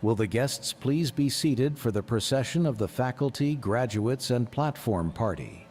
Will the guests please be seated for the procession of the faculty, graduates, and platform party?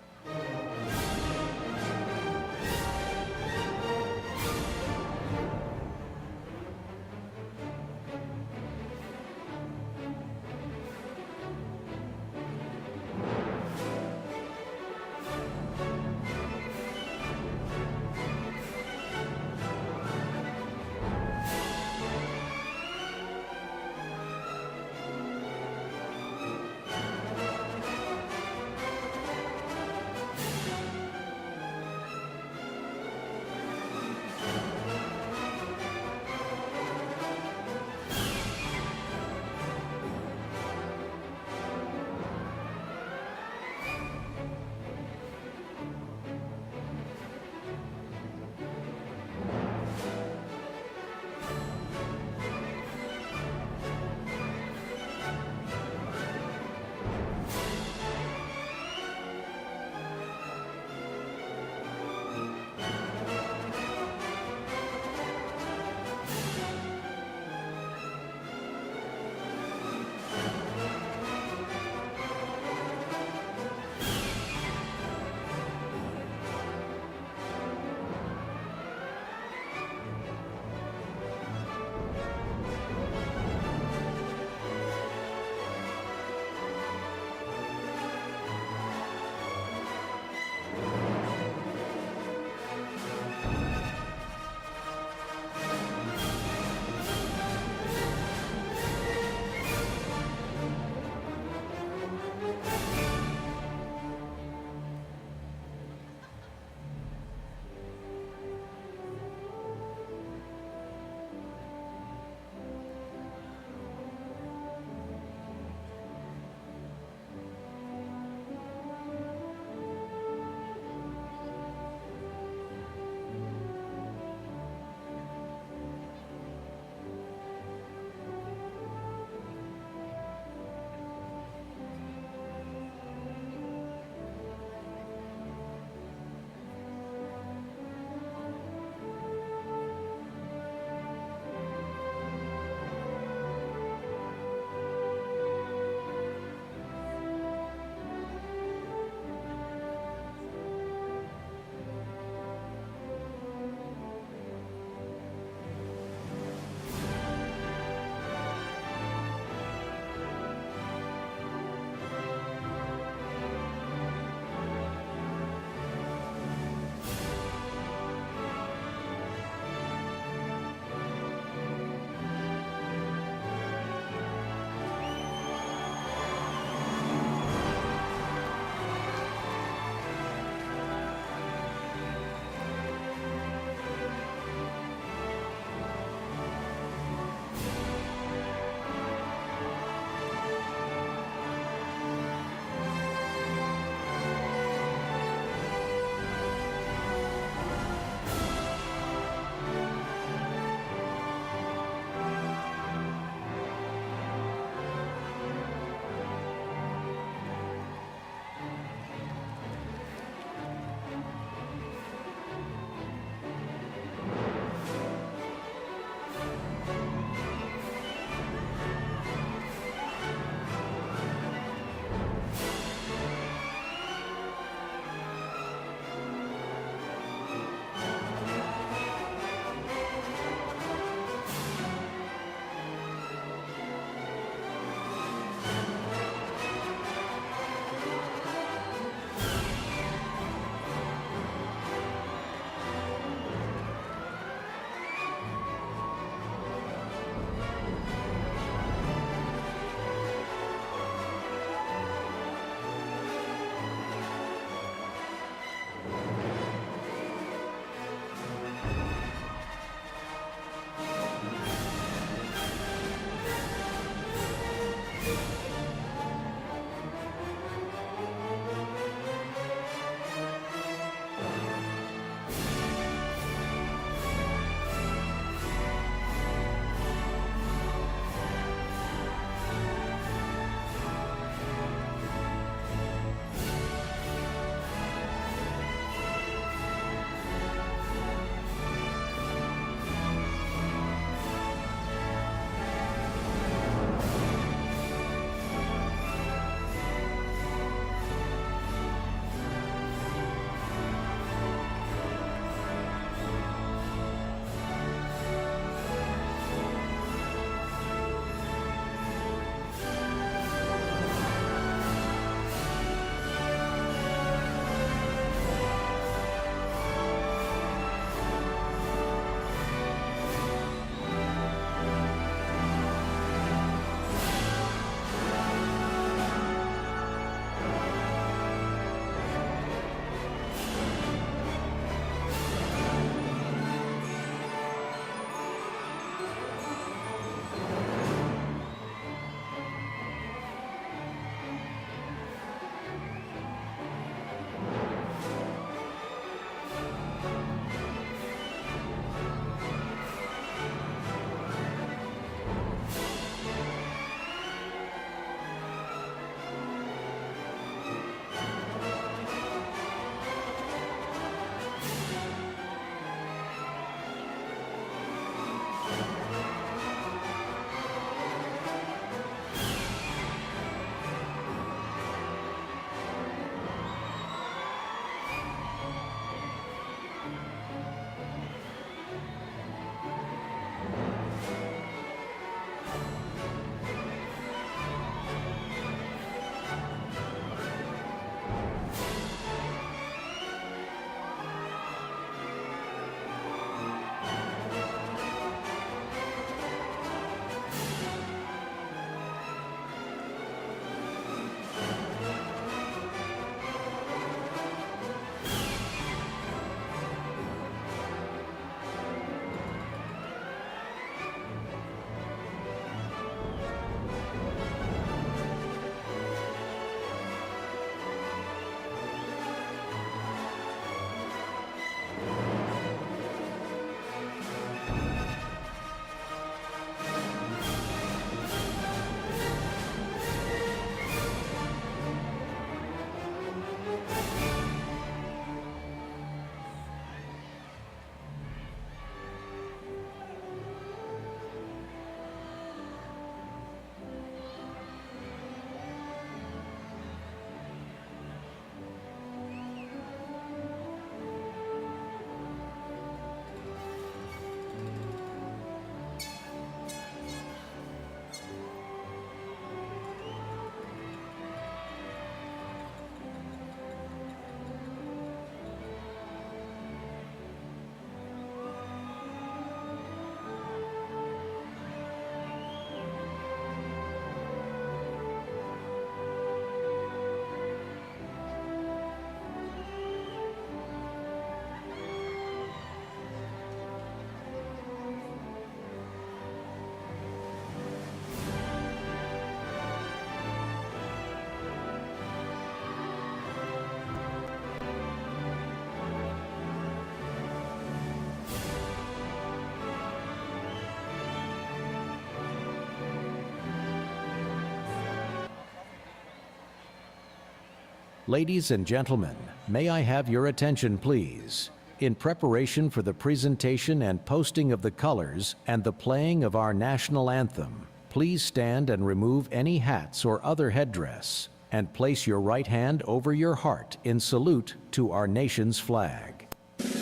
Ladies and gentlemen, may I have your attention, please? In preparation for the presentation and posting of the colors and the playing of our national anthem, please stand and remove any hats or other headdress, and place your right hand over your heart in salute to our nation's flag.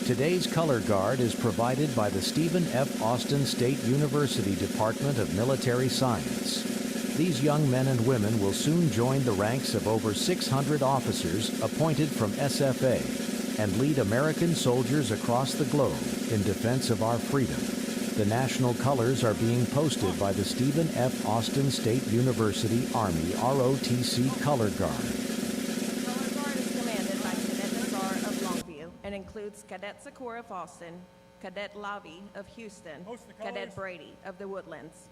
Today's color guard is provided by the Stephen F. Austin State University Department of Military Science. These young men and women will soon join the ranks of over 600 officers appointed from SFA and lead American soldiers across the globe in defense of our freedom. The national colors are being posted by the Stephen F. Austin State University Army ROTC Color Guard. The Color Guard is commanded by Cadet Nassar of Longview and includes Cadet Sakura of Austin, Cadet Lavi of Houston, Cadet Brady of the Woodlands.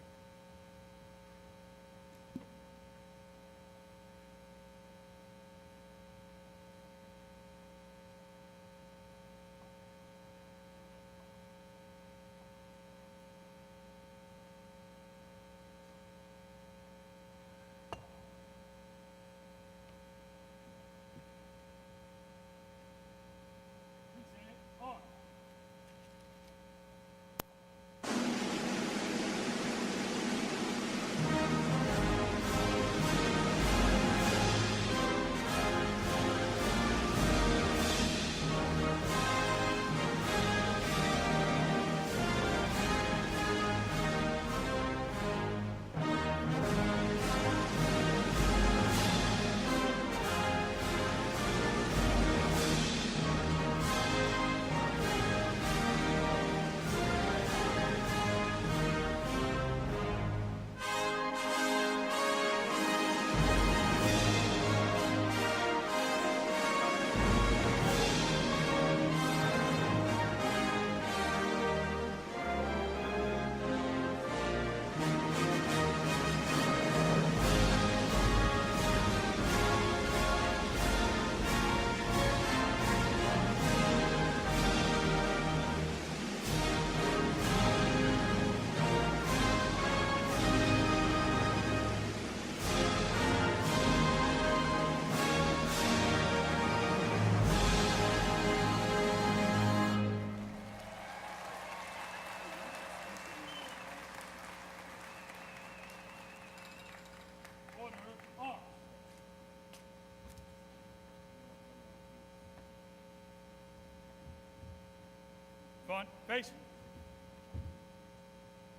Front, face.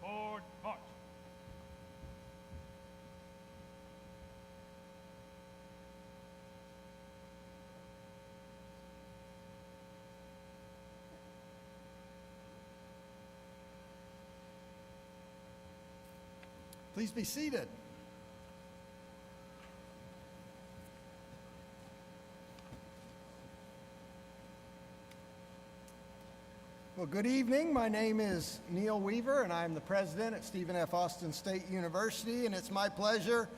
Forward, march. Please be seated. Well, good evening. My name is Neil Weaver, and I'm the president at Stephen F. Austin State University, and it's my pleasure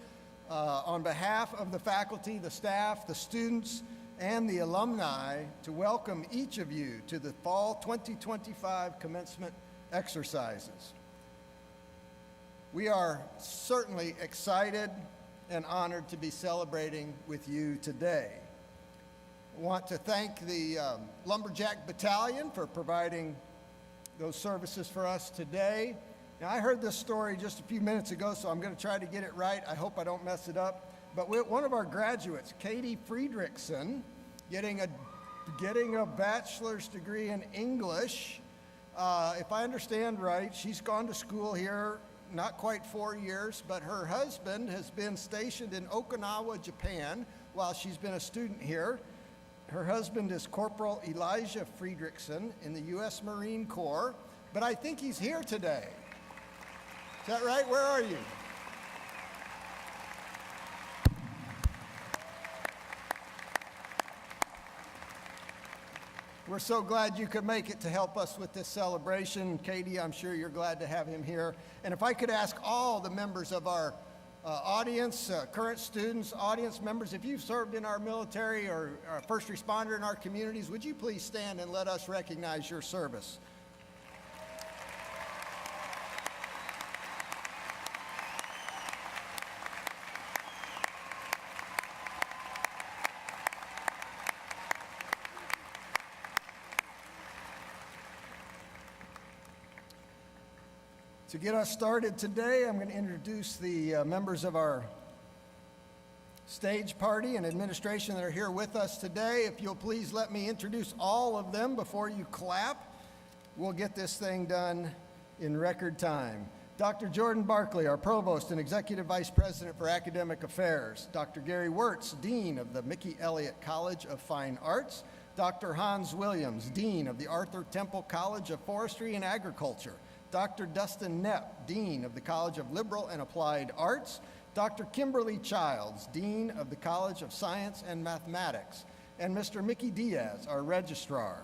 on behalf of the faculty, the staff, the students, and the alumni to welcome each of you to the Fall 2025 Commencement Exercises. We are certainly excited and honored to be celebrating with you today. I want to thank the Lumberjack Battalion for providing those services for us today. Now, I heard this story just a few minutes ago, so I'm going to try to get it right. I hope I don't mess it up. But one of our graduates, Katie Friedrichsen, getting a bachelor's degree in English. If I understand right, she's gone to school here not quite 4 years, but her husband has been stationed in Okinawa, Japan, while she's been a student here. Her husband is Corporal Elijah Friedrichsen in the U.S. Marine Corps, but I think he's here today. Is that right? Where are you? We're so glad you could make it to help us with this celebration. Katie, I'm sure you're glad to have him here. And if I could ask all the members of our audience, current students, audience members, if you've served in our military or are a first responder in our communities, would you please stand and let us recognize your service? To get us started today, I'm going to introduce the members of our stage party and administration that are here with us today. If you'll please let me introduce all of them before you clap. We'll get this thing done in record time. Dr. Jordan Barkley, our Provost and Executive Vice President for Academic Affairs. Dr. Gary Wirtz, Dean of the Mickey Elliott College of Fine Arts. Dr. Hans Williams, Dean of the Arthur Temple College of Forestry and Agriculture. Dr. Dustin Knepp, Dean of the College of Liberal and Applied Arts. Dr. Kimberly Childs, Dean of the College of Science and Mathematics. And Mr. Mickey Diaz, our Registrar.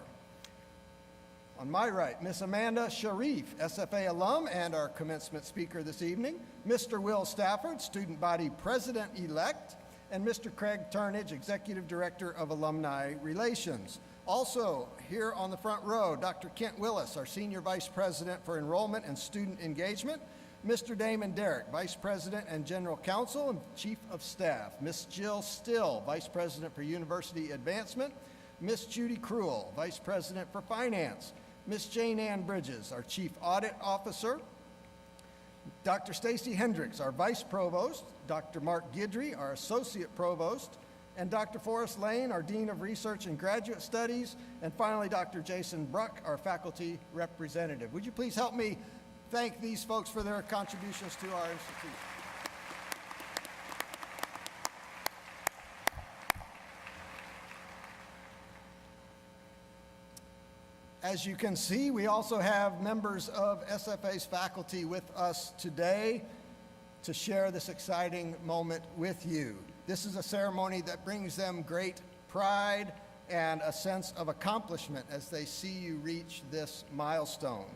On my right, Miss Amanda Sharif, SFA alum and our commencement speaker this evening. Mr. Will Stafford, Student Body President-elect. And Mr. Craig Turnage, Executive Director of Alumni Relations. Also here on the front row, Dr. Kent Willis, our Senior Vice President for Enrollment and Student Engagement. Mr. Damon Derrick, Vice President and General Counsel and Chief of Staff. Miss Jill Still, Vice President for University Advancement. Miss Judy Cruel, Vice President for Finance. Miss Jane Ann Bridges, our Chief Audit Officer. Dr. Stacy Hendricks, our Vice Provost. Dr. Mark Guidry, our Associate Provost. And Dr. Forrest Lane, our Dean of Research and Graduate Studies. And finally, Dr. Jason Bruck, our Faculty Representative. Would you please help me thank these folks for their contributions to our institution? As you can see, we also have members of SFA's faculty with us today to share this exciting moment with you. This is a ceremony that brings them great pride and a sense of accomplishment as they see you reach this milestone.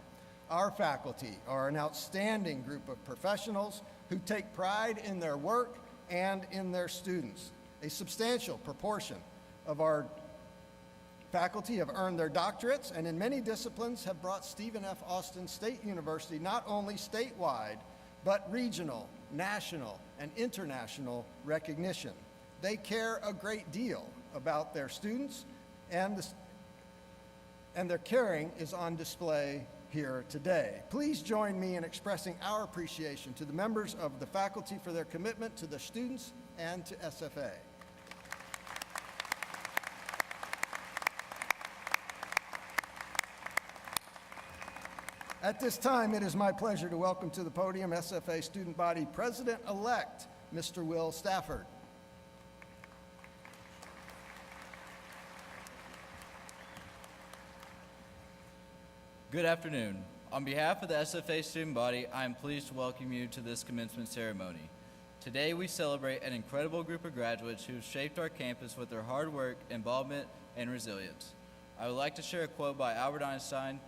Our faculty are an outstanding group of professionals who take pride in their work and in their students. A substantial proportion of our faculty have earned their doctorates and in many disciplines have brought Stephen F. Austin State University not only statewide, but regional, national, and international recognition. They care a great deal about their students, and their caring is on display here today. Please join me in expressing our appreciation to the members of the faculty for their commitment to the students and to SFA. At this time, it is my pleasure to welcome to the podium SFA Student Body President-elect, Mr. Will Stafford. Good afternoon. On behalf of the SFA Student Body, I am pleased to welcome you to this commencement ceremony. Today, we celebrate an incredible group of graduates who have shaped our campus with their hard work, involvement, and resilience. I would like to share a quote by Albert Einstein: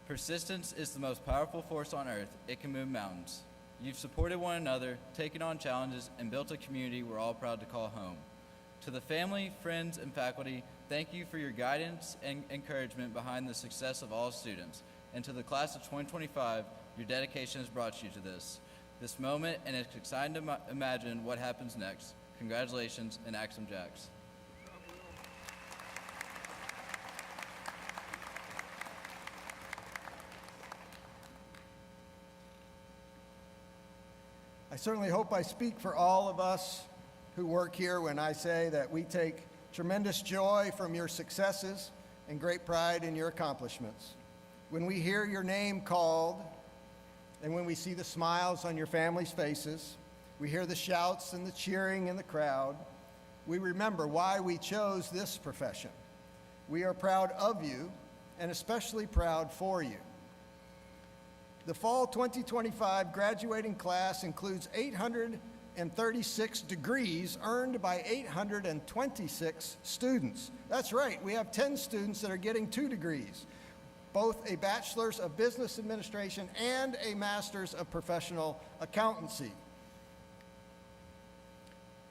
"Persistence is the most powerful force on earth. It can move mountains." You've supported one another, taken on challenges, and built a community we're all proud to call home. To the family, friends, and faculty, thank you for your guidance and encouragement behind the success of all students. And to the class of 2025, your dedication has brought you to this moment, and it's exciting to imagine what happens next. Congratulations, and Axum Jacks. I certainly hope I speak for all of us who work here when I say that we take tremendous joy from your successes and great pride in your accomplishments. When we hear your name called and when we see the smiles on your families' faces, we hear the shouts and the cheering in the crowd, we remember why we chose this profession. We are proud of you and especially proud for you. The fall 2025 graduating class includes 836 degrees earned by 826 students. That's right, we have 10 students that are getting 2 degrees, both a Bachelor's of Business Administration and a Master's of Professional Accountancy.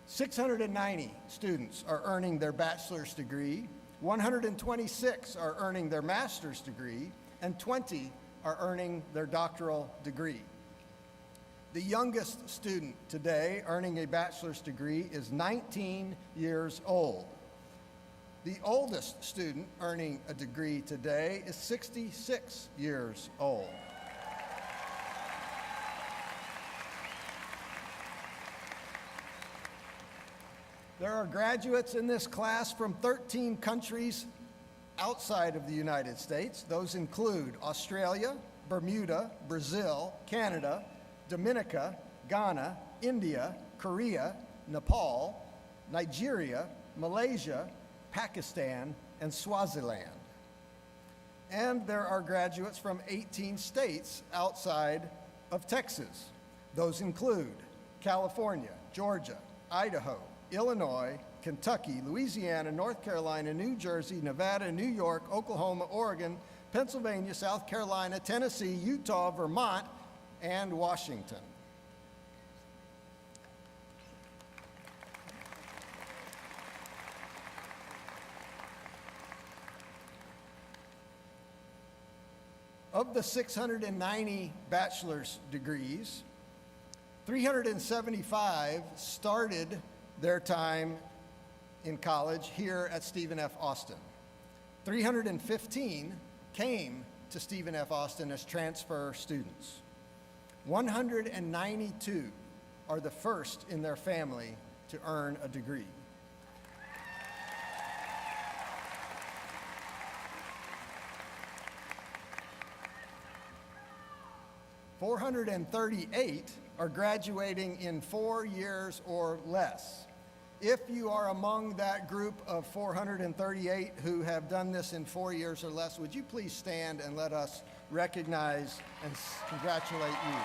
690 students are earning their bachelor's degree, 126 are earning their master's degree, and 20 are earning their doctoral degree. The youngest student today earning a bachelor's degree is 19 years old. The oldest student earning a degree today is 66 years old. There are graduates in this class from 13 countries outside of the United States. Those include Australia, Bermuda, Brazil, Canada, Dominica, Ghana, India, Korea, Nepal, Nigeria, Malaysia, Pakistan, and Swaziland. And there are graduates from 18 states outside of Texas. Those include California, Georgia, Idaho, Illinois, Kentucky, Louisiana, North Carolina, New Jersey, Nevada, New York, Oklahoma, Oregon, Pennsylvania, South Carolina, Tennessee, Utah, Vermont, and Washington. Of the 690 bachelor's degrees, 375 started their time in college here at Stephen F. Austin. 315 came to Stephen F. Austin as transfer students. 192 are the first in their family to earn a degree. 438 are graduating in 4 years or less. If you are among that group of 438 who have done this in 4 years or less, would you please stand and let us recognize and congratulate you.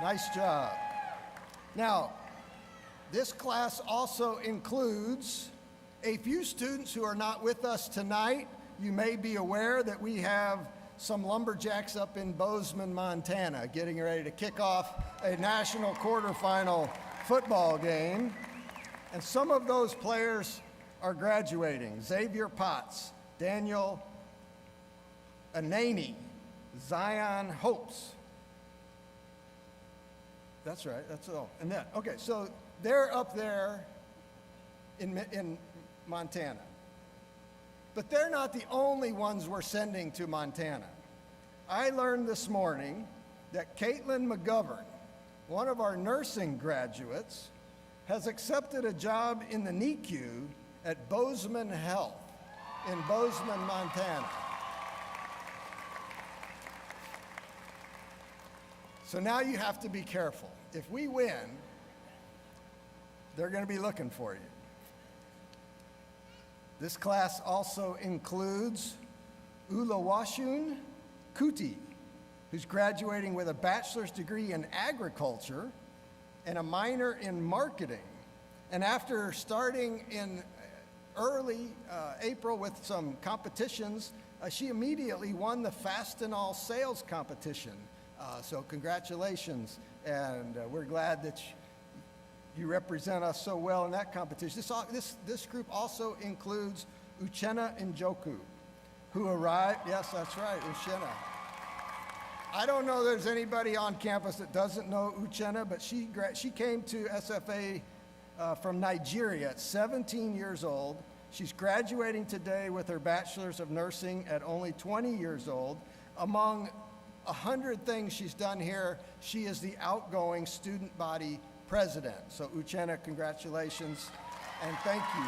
Nice job. Now, this class also includes a few students who are not with us tonight. You may be aware that we have some lumberjacks up in Bozeman, Montana, getting ready to kick off a national quarterfinal football game. And some of those players are graduating. Xavier Potts, Daniel Anani, Zion Hopes. That's right, that's all. And then, okay, so they're up there in Montana. But they're not the only ones we're sending to Montana. I learned this morning that Caitlin McGovern, one of our nursing graduates, has accepted a job in the NICU at Bozeman Health in Bozeman, Montana. So now you have to be careful. If we win, they're going to be looking for you. This class also includes Ulawashun Kuti, who's graduating with a bachelor's degree in agriculture and a minor in marketing. And after starting in early April with some competitions, she immediately won the Fastenal sales competition. So congratulations, and we're glad that you represent us so well in that competition. This group also includes Uchenna Njoku, who arrived, yes, that's right, Uchenna. I don't know there's anybody on campus that doesn't know Uchenna, but she came to SFA from Nigeria at 17 years old. She's graduating today with her bachelor's of nursing at only 20 years old. Among 100 things she's done here, she is the outgoing student body president. So Uchenna, congratulations, and thank you.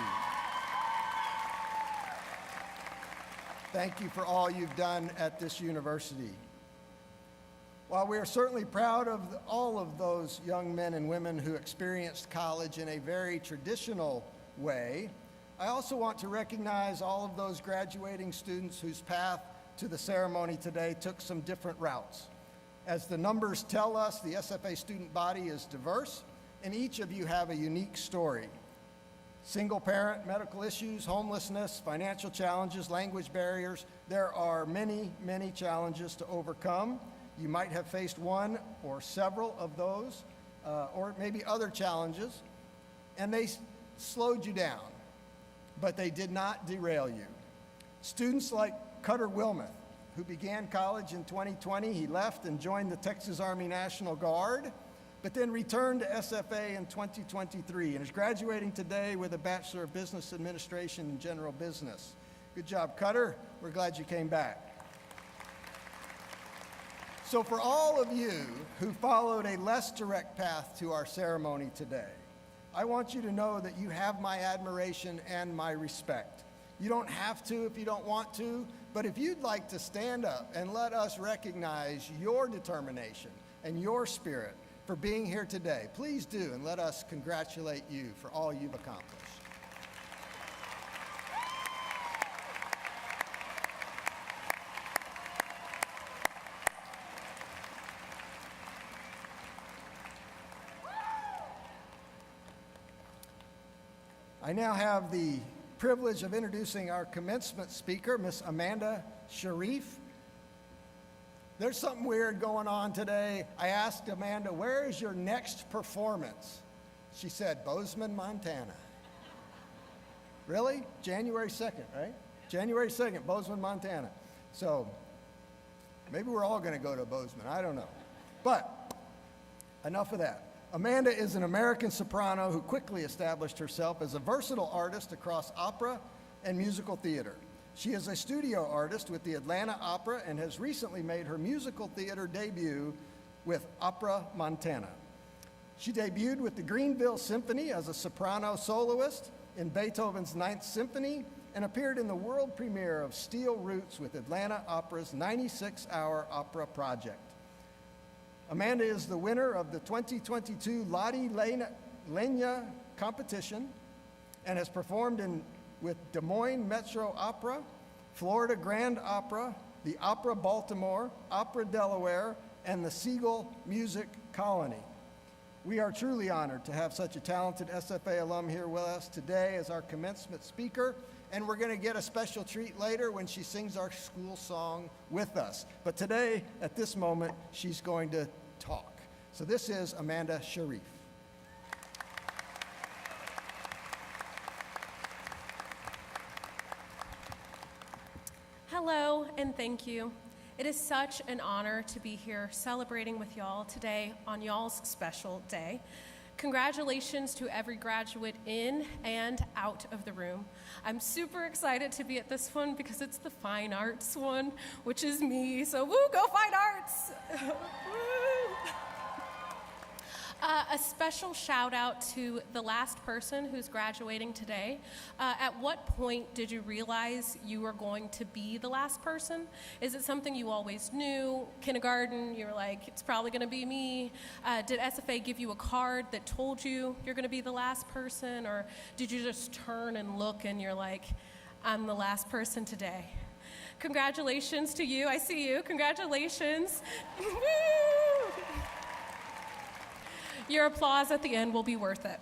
Thank you for all you've done at this university. While we are certainly proud of all of those young men and women who experienced college in a very traditional way, I also want to recognize all of those graduating students whose path to the ceremony today took some different routes. As the numbers tell us, the SFA student body is diverse, and each of you have a unique story. Single parent, medical issues, homelessness, financial challenges, language barriers. There are many, many challenges to overcome. You might have faced one or several of those, or maybe other challenges, and they slowed you down, but they did not derail you. Students like Cutter Wilmoth, who began college in 2020, he left and joined the Texas Army National Guard, but then returned to SFA in 2023 and is graduating today with a Bachelor of Business Administration and General Business. Good job, Cutter. We're glad you came back. So for all of you who followed a less direct path to our ceremony today, I want you to know that you have my admiration and my respect. You don't have to if you don't want to, but if you'd like to stand up and let us recognize your determination and your spirit for being here today, please do, and let us congratulate you for all you've accomplished. I now have the privilege of introducing our commencement speaker, Miss Amanda Sharif. There's something weird going on today. I asked Amanda, where is your next performance? She said, Bozeman, Montana. Really? January 2nd, right? January 2nd, Bozeman, Montana. So maybe we're all going to go to Bozeman. I don't know. But enough of that. Amanda is an American soprano who quickly established herself as a versatile artist across opera and musical theater. She is a studio artist with the Atlanta Opera and has recently made her musical theater debut with Opera Montana. She debuted with the Greenville Symphony as a soprano soloist in Beethoven's Ninth Symphony and appeared in the world premiere of Steel Roots with Atlanta Opera's 96-hour opera project. Amanda is the winner of the 2022 Lottie Lenya competition and has performed with Des Moines Metro Opera, Florida Grand Opera, the Opera Baltimore, Opera Delaware, and the Siegel Music Colony. We are truly honored to have such a talented SFA alum here with us today as our commencement speaker, and we're going to get a special treat later when she sings our school song with us. But today, at this moment, she's going to talk. So this is Amanda Sharif. Hello, and thank you. It is such an honor to be here celebrating with y'all today on y'all's special day. Congratulations to every graduate in and out of the room. I'm super excited to be at this one because it's the fine arts one, which is me, so woo, go fine arts! Woo! A special shout out to the last person who's graduating today. At what point did you realize you were going to be the last person? Is it something you always knew? Kindergarten, you were like, it's probably gonna be me. Did SFA give you a card that told you you're gonna be the last person? Or did you just turn and look and you're like, I'm the last person today? Congratulations to you, I see you, congratulations. Woo! Your applause at the end will be worth it.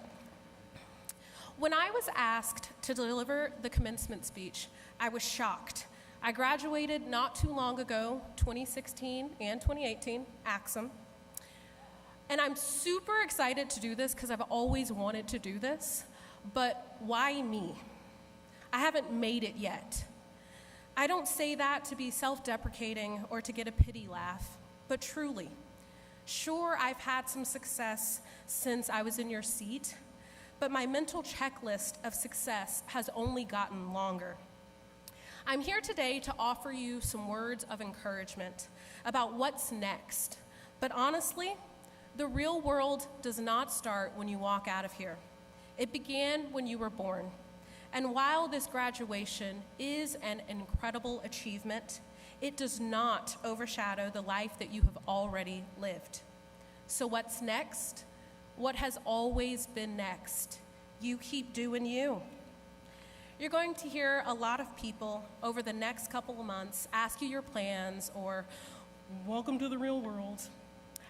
When I was asked to deliver the commencement speech, I was shocked. I graduated not too long ago, 2016 and 2018, Axum. And I'm super excited to do this because I've always wanted to do this, but why me? I haven't made it yet. I don't say that to be self-deprecating or to get a pity laugh, but truly. Sure, I've had some success since I was in your seat, but my mental checklist of success has only gotten longer. I'm here today to offer you some words of encouragement about what's next, but honestly, the real world does not start when you walk out of here. It began when you were born, and while this graduation is an incredible achievement, it does not overshadow the life that you have already lived. So what's next? What has always been next? You keep doing you. You're going to hear a lot of people over the next couple of months ask you your plans or, welcome to the real world,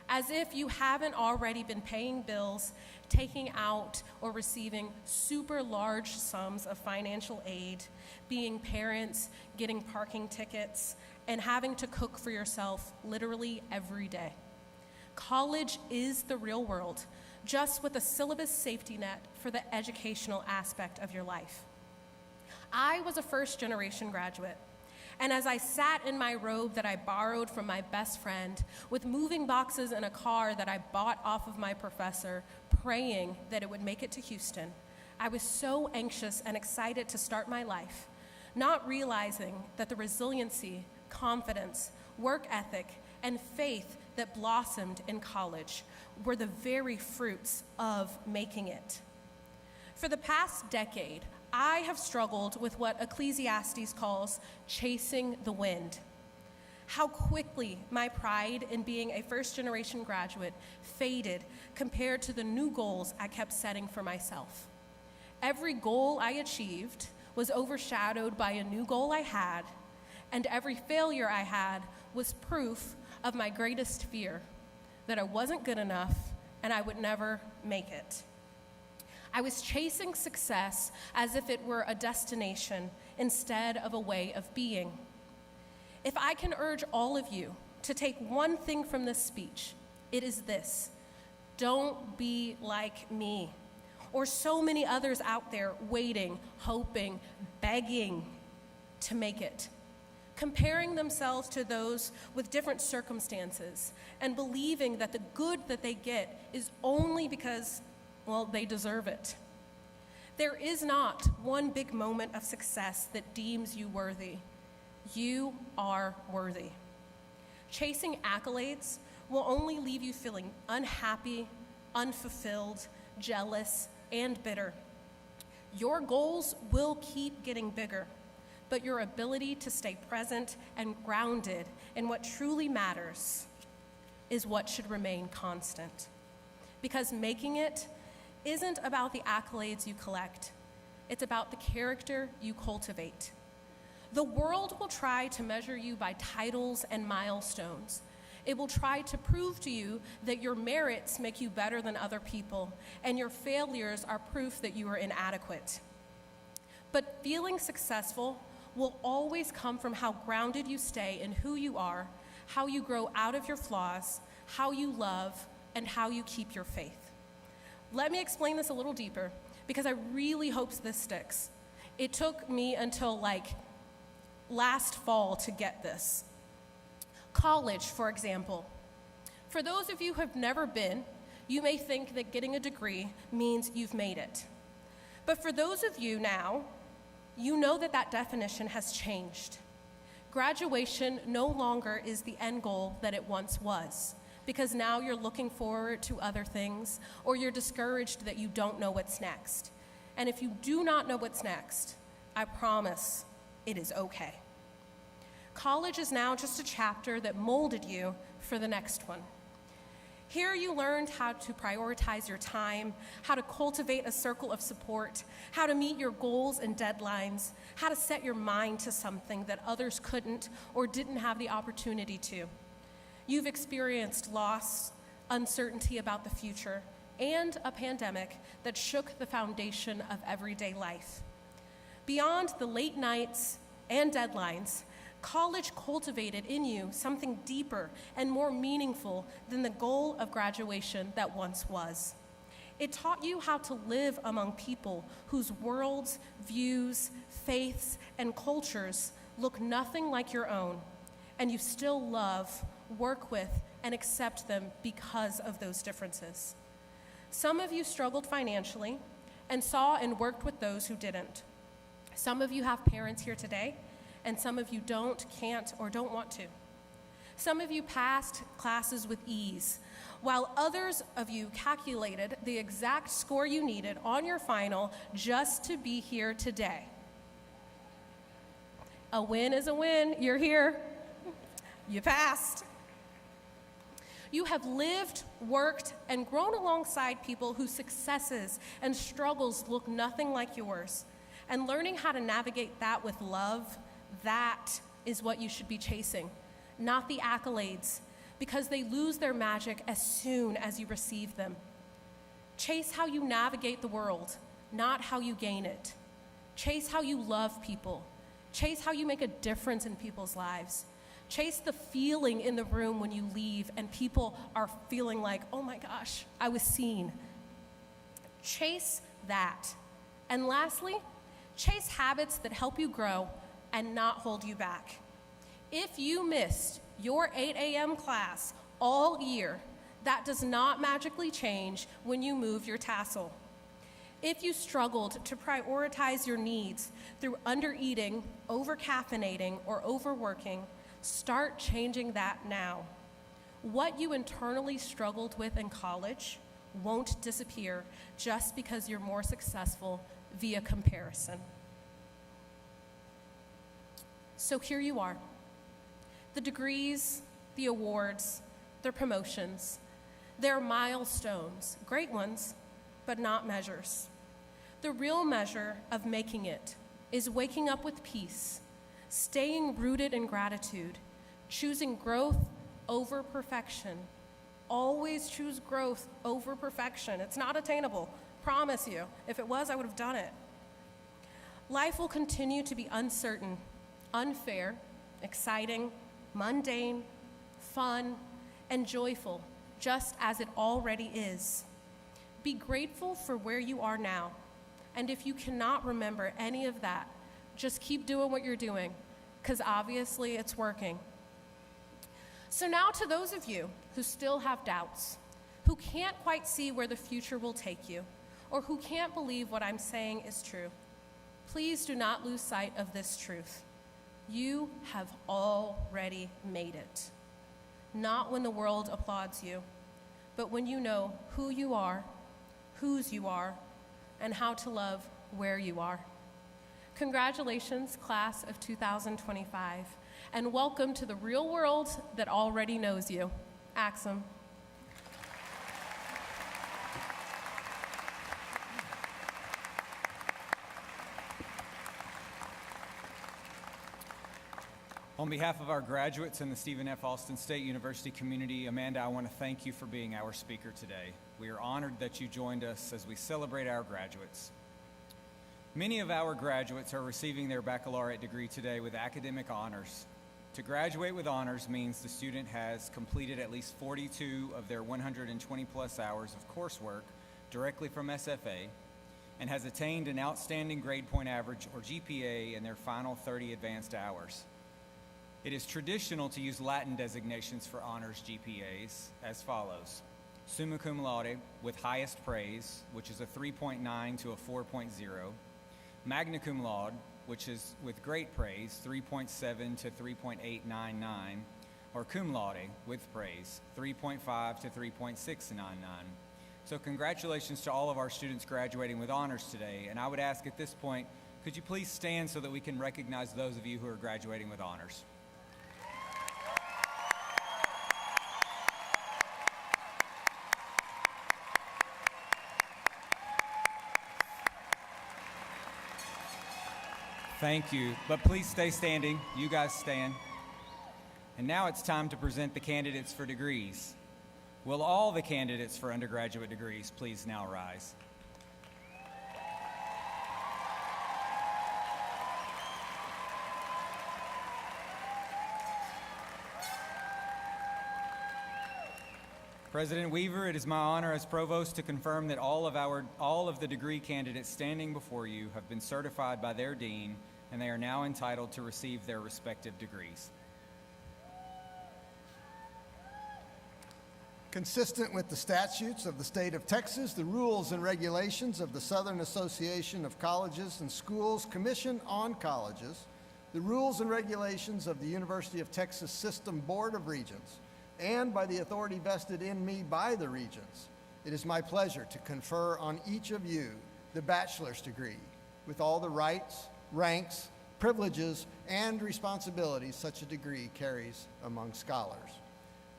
as if you haven't already been paying bills, taking out or receiving super large sums of financial aid, being parents, getting parking tickets, and having to cook for yourself literally every day. College is the real world, just with a syllabus safety net for the educational aspect of your life. I was a first-generation graduate, and as I sat in my robe that I borrowed from my best friend, with moving boxes in a car that I bought off of my professor, praying that it would make it to Houston, I was so anxious and excited to start my life, not realizing that the resiliency, confidence, work ethic, and faith that blossomed in college were the very fruits of making it. For the past decade, I have struggled with what Ecclesiastes calls chasing the wind. How quickly my pride in being a first-generation graduate faded compared to the new goals I kept setting for myself. Every goal I achieved was overshadowed by a new goal I had, and every failure I had was proof of my greatest fear, that I wasn't good enough and I would never make it. I was chasing success as if it were a destination instead of a way of being. If I can urge all of you to take one thing from this speech, it is this: don't be like me, or so many others out there waiting, hoping, begging to make it, comparing themselves to those with different circumstances and believing that the good that they get is only because, well, they deserve it. There is not one big moment of success that deems you worthy. You are worthy. Chasing accolades will only leave you feeling unhappy, unfulfilled, jealous, and bitter. Your goals will keep getting bigger, but your ability to stay present and grounded in what truly matters is what should remain constant. Because making it isn't about the accolades you collect, it's about the character you cultivate. The world will try to measure you by titles and milestones. It will try to prove to you that your merits make you better than other people, and your failures are proof that you are inadequate. But feeling successful will always come from how grounded you stay in who you are, how you grow out of your flaws, how you love, and how you keep your faith. Let me explain this a little deeper, because I really hope this sticks. It took me until last fall to get this. College, for example. For those of you who have never been, you may think that getting a degree means you've made it. But for those of you now, you know that that definition has changed. Graduation no longer is the end goal that it once was, because now you're looking forward to other things, or you're discouraged that you don't know what's next. And if you do not know what's next, I promise it is okay. College is now just a chapter that molded you for the next one. Here you learned how to prioritize your time, how to cultivate a circle of support, how to meet your goals and deadlines, how to set your mind to something that others couldn't or didn't have the opportunity to. You've experienced loss, uncertainty about the future, and a pandemic that shook the foundation of everyday life. Beyond the late nights and deadlines, college cultivated in you something deeper and more meaningful than the goal of graduation that once was. It taught you how to live among people whose worlds, views, faiths, and cultures look nothing like your own, and you still love, work with, and accept them because of those differences. Some of you struggled financially and saw and worked with those who didn't. Some of you have parents here today, and some of you don't, can't, or don't want to. Some of you passed classes with ease, while others of you calculated the exact score you needed on your final just to be here today. A win is a win. You're here. You passed. You have lived, worked, and grown alongside people whose successes and struggles look nothing like yours. And learning how to navigate that with love, that is what you should be chasing, not the accolades, because they lose their magic as soon as you receive them. Chase how you navigate the world, not how you gain it. Chase how you love people. Chase how you make a difference in people's lives. Chase the feeling in the room when you leave and people are feeling like, oh my gosh, I was seen. Chase that. And lastly, chase habits that help you grow and not hold you back. If you missed your 8 a.m. class all year, that does not magically change when you move your tassel. If you struggled to prioritize your needs through undereating, over-caffeinating, or overworking, start changing that now. What you internally struggled with in college won't disappear just because you're more successful via comparison. So here you are. The degrees, the awards, the promotions, they're milestones, great ones, but not measures. The real measure of making it is waking up with peace, staying rooted in gratitude, choosing growth over perfection. Always choose growth over perfection. It's not attainable, promise you. If it was, I would have done it. Life will continue to be uncertain, unfair, exciting, mundane, fun, and joyful, just as it already is. Be grateful for where you are now. And if you cannot remember any of that, just keep doing what you're doing, because obviously it's working. So now to those of you who still have doubts, who can't quite see where the future will take you, or who can't believe what I'm saying is true, please do not lose sight of this truth. You have already made it. Not when the world applauds you, but when you know who you are, whose you are, and how to love where you are. Congratulations, class of 2025, and welcome to the real world that already knows you. Axum. On behalf of our graduates and the Stephen F. Austin State University community, Amanda, I want to thank you for being our speaker today. We are honored that you joined us as we celebrate our graduates. Many of our graduates are receiving their baccalaureate degree today with academic honors. To graduate with honors means the student has completed at least 42 of their 120 plus hours of coursework directly from SFA and has attained an outstanding grade point average or GPA in their final 30 advanced hours. It is traditional to use Latin designations for honors GPAs as follows: summa cum laude with highest praise, which is a 3.9 to a 4.0, magna cum laude, which is with great praise, 3.7 to 3.899, or cum laude with praise, 3.5 to 3.699. So congratulations to all of our students graduating with honors today, and I would ask at this point, could you please stand so that we can recognize those of you who are graduating with honors? Thank you, but please stay standing. You guys stand. And now it's time to present the candidates for degrees. Will all the candidates for undergraduate degrees please now rise? President Weaver, it is my honor as Provost to confirm that all of the degree candidates standing before you have been certified by their dean, and they are now entitled to receive their respective degrees. Consistent with the statutes of the state of Texas, the rules and regulations of the Southern Association of Colleges and Schools Commission on Colleges, the rules and regulations of the University of Texas System Board of Regents, and by the authority vested in me by the Regents, it is my pleasure to confer on each of you the bachelor's degree with all the rights, ranks, privileges, and responsibilities such a degree carries among scholars.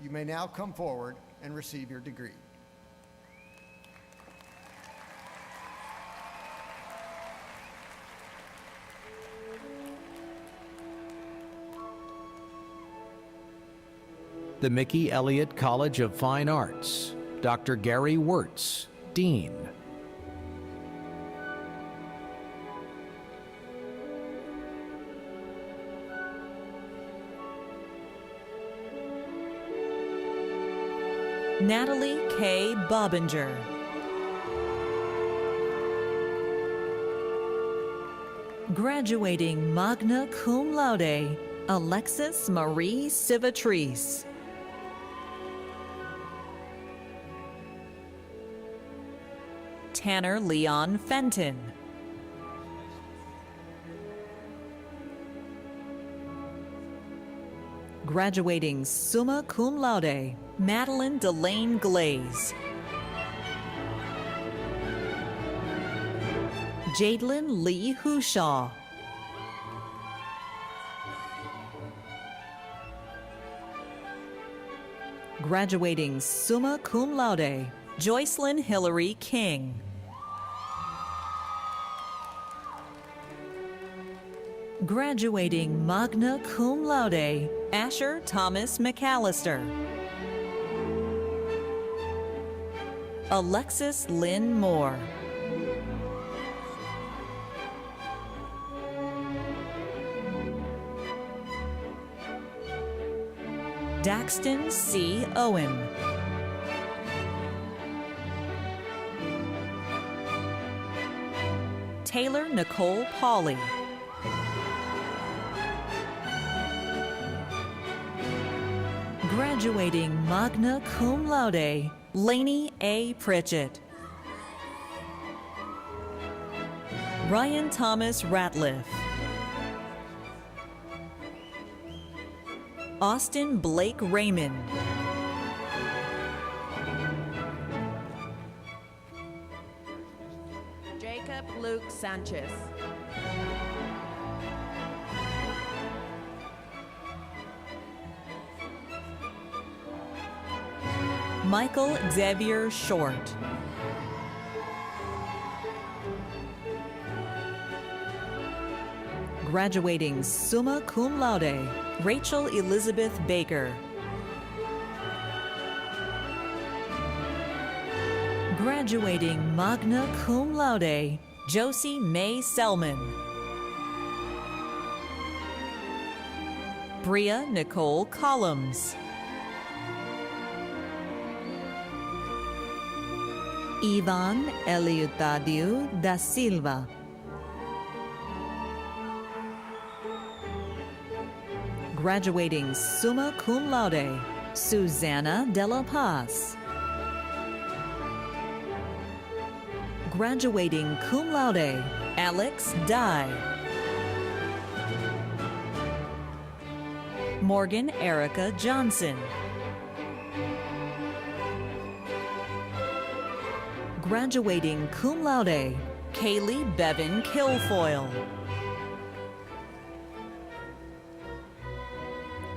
You may now come forward and receive your degree. The Mickey Elliott College of Fine Arts, Dr. Gary Wirtz, Dean. Natalie K. Bobinger. Graduating magna cum laude, Alexis Marie Civatrice. Tanner Leon Fenton. Graduating summa cum laude, Madeline Delane Glaze. Jadelyn Lee Hushaw. Graduating summa cum laude, Joycelyn Hillary King. Graduating magna cum laude, Asher Thomas McAllister. Alexis Lynn Moore. Daxton C. Owen. Taylor Nicole Pauley. Graduating magna cum laude, Lainey A. Pritchett. Ryan Thomas Ratliff. Austin Blake Raymond. Jacob Luke Sanchez. Michael Xavier Short. Graduating summa cum laude, Rachel Elizabeth Baker. Graduating magna cum laude, Josie Mae Selman. Bria Nicole Collins. Ivan Eliutadio da Silva. Graduating summa cum laude, Susanna De La Paz. Graduating cum laude, Alex Dye. Morgan Erica Johnson. Graduating cum laude, Kaylee Bevan Kilfoyle.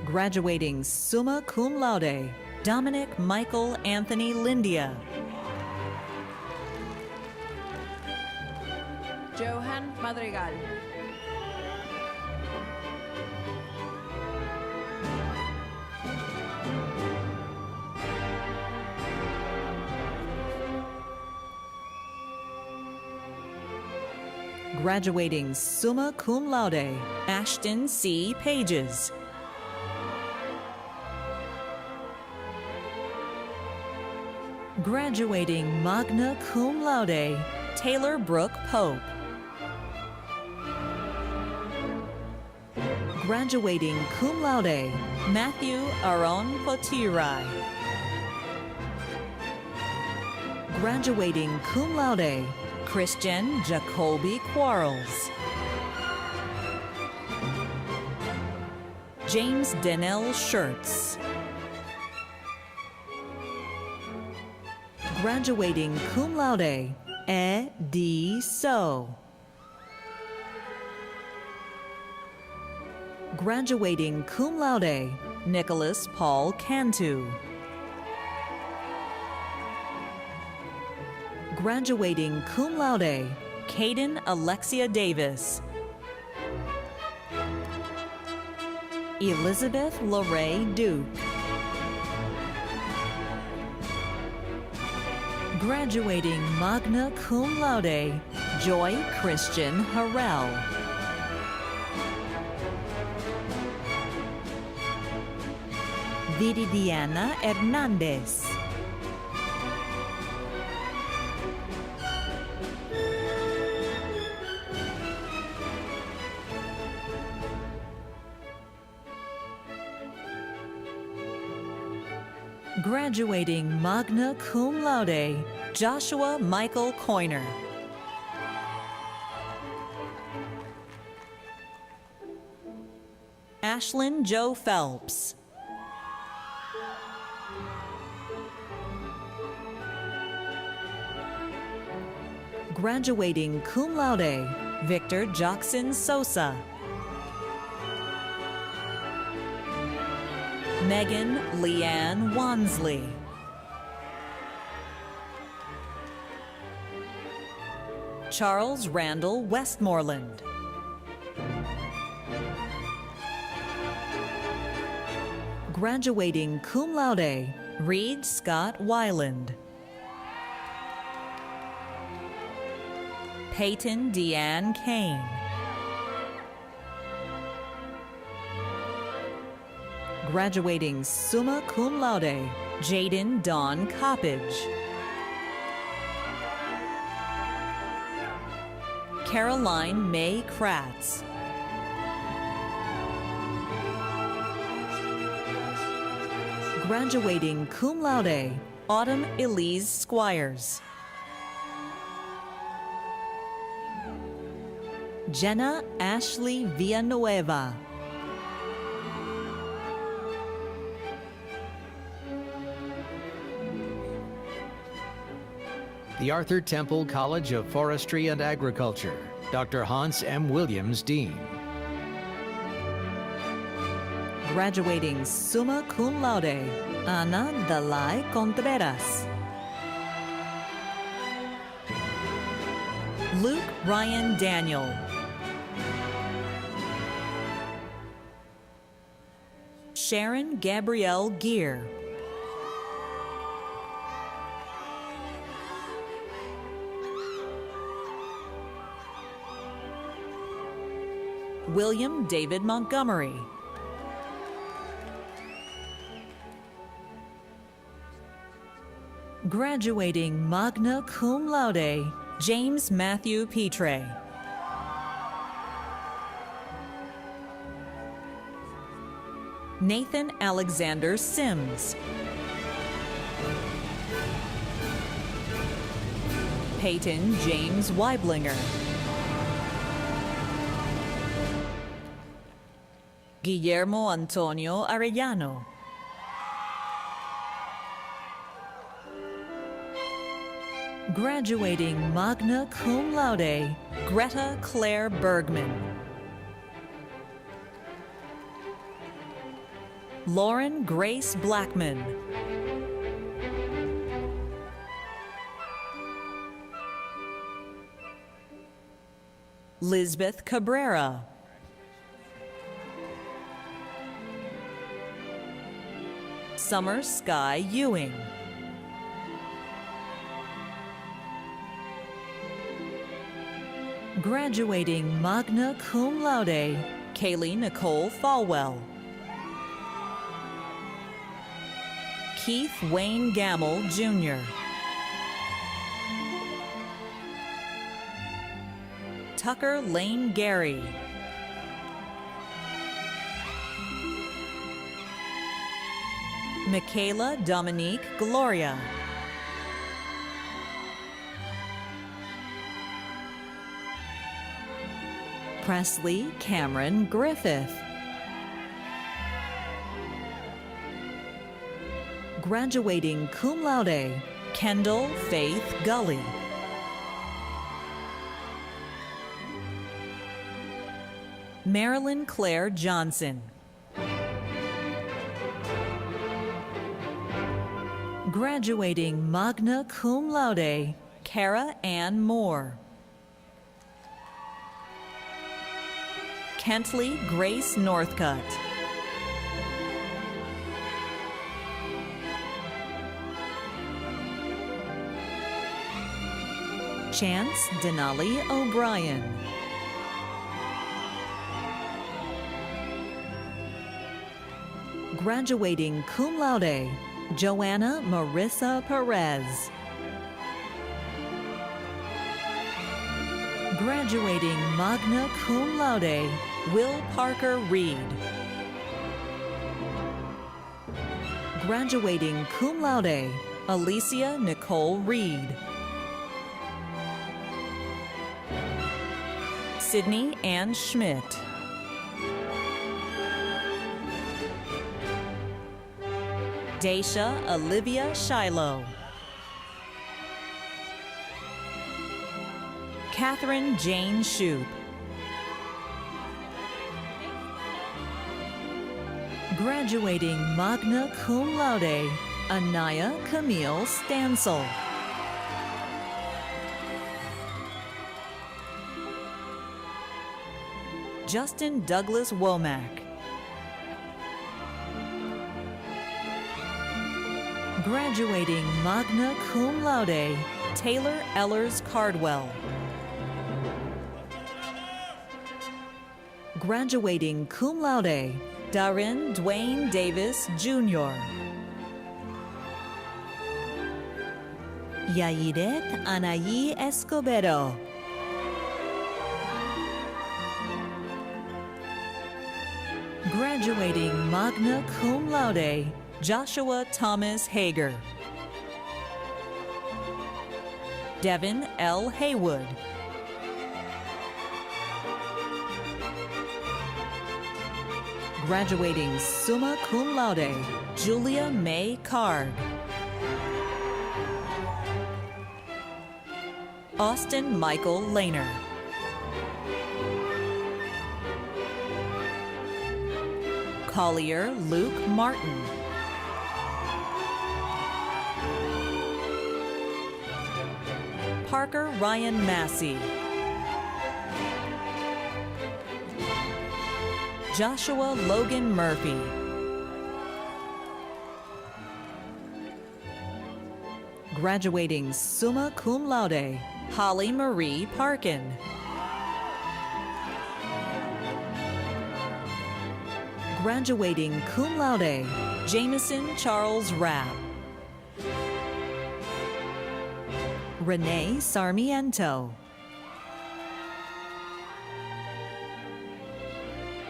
Graduating summa cum laude, Dominic Michael Anthony Lindia. Johan Madrigal. Graduating summa cum laude, Ashton C. Pages. Graduating magna cum laude, Taylor Brooke Pope. Graduating cum laude, Matthew Aaron Potirai. Graduating cum laude, Christian Jacoby Quarles. James Dennell Schertz. Graduating cum laude, E. D. So. Graduating cum laude, Nicholas Paul Cantu. Graduating cum laude, Caden Alexia Davis. Elizabeth Lorraine Duke. Graduating magna cum laude, Joy Christian Harrell. Viridiana Hernandez. Graduating magna cum laude, Joshua Michael Coiner. Ashlyn Joe Phelps. Graduating cum laude, Victor Jackson Sosa. Megan Leanne Wansley. Charles Randall Westmoreland. Graduating cum laude, Reed Scott Weiland. Peyton Deanne Kane. Graduating summa cum laude, Jaden Dawn Coppage. Caroline May Kratz. Graduating cum laude, Autumn Elise Squires. Jenna Ashley Villanueva. The Arthur Temple College of Forestry and Agriculture, Dr. Hans M. Williams, Dean. Graduating summa cum laude, Ana Dalai Contreras. Luke Ryan Daniel. Sharon Gabrielle Gear. William David Montgomery. Graduating magna cum laude, James Matthew Petre. Nathan Alexander Sims. Peyton James Weiblinger. Guillermo Antonio Arellano. Graduating magna cum laude, Greta Claire Bergman. Lauren Grace Blackman. Lisbeth Cabrera. Summer Sky Ewing. Graduating magna cum laude, Kaylee Nicole Falwell. Keith Wayne Gamble, Jr. Tucker Lane Gary. Michaela Dominique Gloria. Presley Cameron Griffith. Graduating cum laude, Kendall Faith Gully. Marilyn Claire Johnson. Graduating magna cum laude, Kara Ann Moore. Kentley Grace Northcutt. Chance Denali O'Brien. Graduating cum laude, Joanna Marissa Perez. Graduating magna cum laude, Will Parker Reed. Graduating cum laude, Alicia Nicole Reed. Sydney Ann Schmidt. Daisha Olivia Shiloh. Catherine Jane Shoup. Graduating magna cum laude, Anaya Camille Stansel. Justin Douglas Womack. Graduating magna cum laude, Taylor Ellers Cardwell. Graduating cum laude, Darren Dwayne Davis Jr. Yairet Anaí Escobedo. Graduating magna cum laude, Joshua Thomas Hager. Devin L. Haywood. Graduating summa cum laude, Julia May Card. Austin Michael Lehner. Collier Luke Martin. Parker Ryan Massey. Joshua Logan Murphy. Graduating summa cum laude, Holly Marie Parkin. Graduating cum laude, Jameson Charles Rapp. Renee Sarmiento.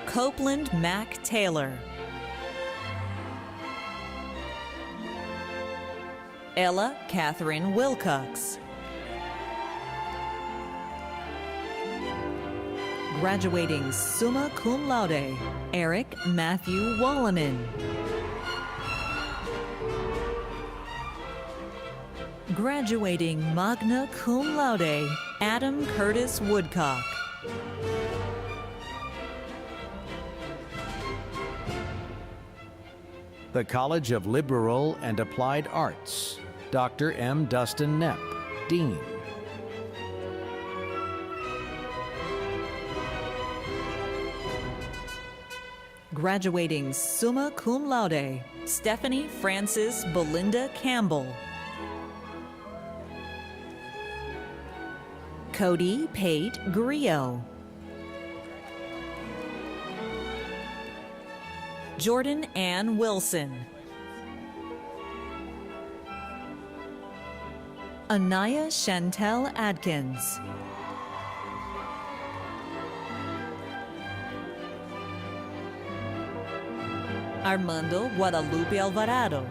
Copeland Mack Taylor. Ella Catherine Wilcox. Graduating summa cum laude, Eric Matthew Wallaman. Graduating magna cum laude, Adam Curtis Woodcock. The College of Liberal and Applied Arts, Dr. M. Dustin Knepp, Dean. Graduating summa cum laude, Stephanie Frances Belinda Campbell. Cody Pate Grillo. Jordan Ann Wilson. Anaya Chantel Adkins. Armando Guadalupe Alvarado.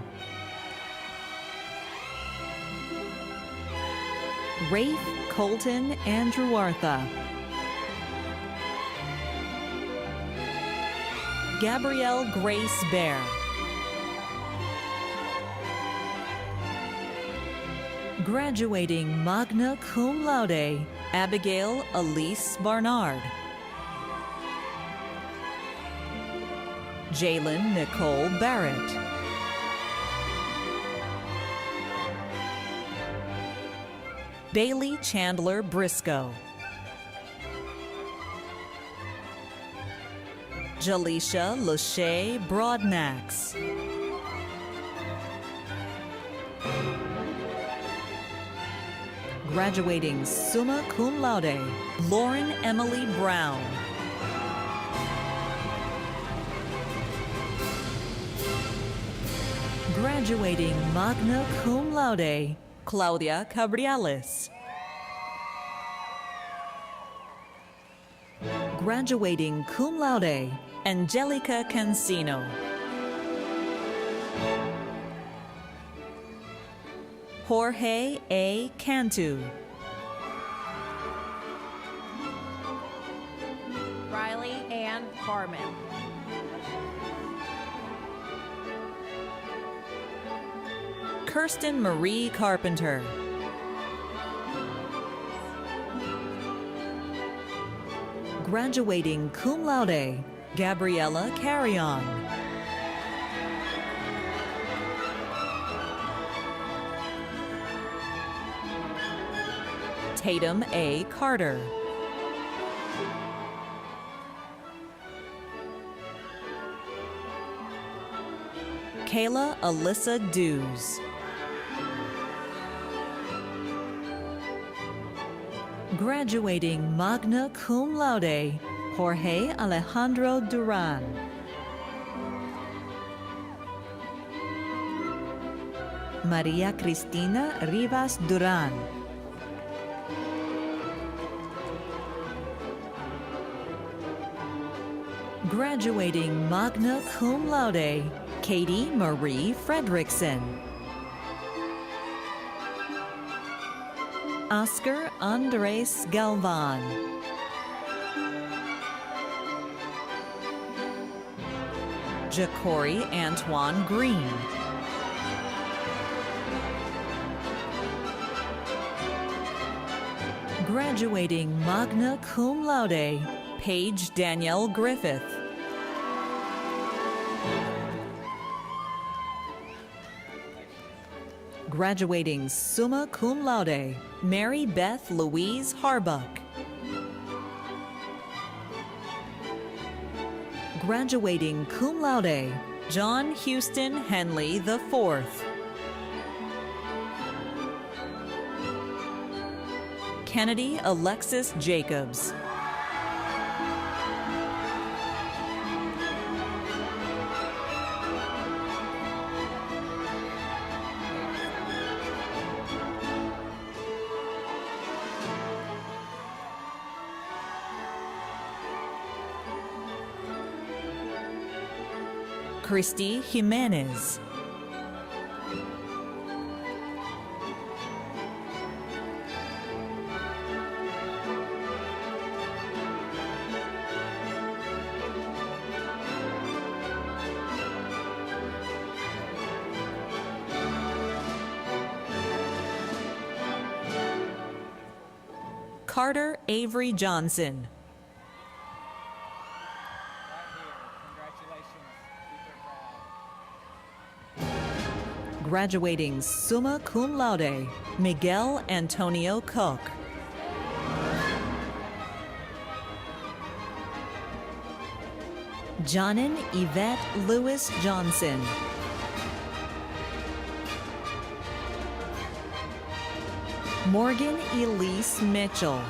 Rafe Colton Andrew Artha. Gabrielle Grace Bear. Graduating magna cum laude, Abigail Elise Barnard. Jalen Nicole Barrett. Bailey Chandler Briscoe. Jaleisha Lachey Broadnax. Graduating summa cum laude, Lauren Emily Brown. Graduating magna cum laude, Claudia Cabriales. Graduating cum laude, Angelica Cancino. Jorge A. Cantu. Riley Ann Harmon. Kirsten Marie Carpenter. Graduating cum laude, Gabriella Carrion. Tatum A. Carter. Kayla Alyssa Dews. Graduating magna cum laude, Jorge Alejandro Duran. Maria Cristina Rivas Duran. Graduating magna cum laude, Katie Marie Fredrickson. Oscar Andres Galvan. Jacory Antoine Green. Graduating magna cum laude, Paige Danielle Griffith. Graduating summa cum laude, Mary Beth Louise Harbuck. Graduating cum laude, John Houston Henley IV. Kennedy Alexis Jacobs. Christy Jimenez. Carter Avery Johnson. Graduating summa cum laude, Miguel Antonio Cook. Jonan Yvette Lewis Johnson. Morgan Elise Mitchell.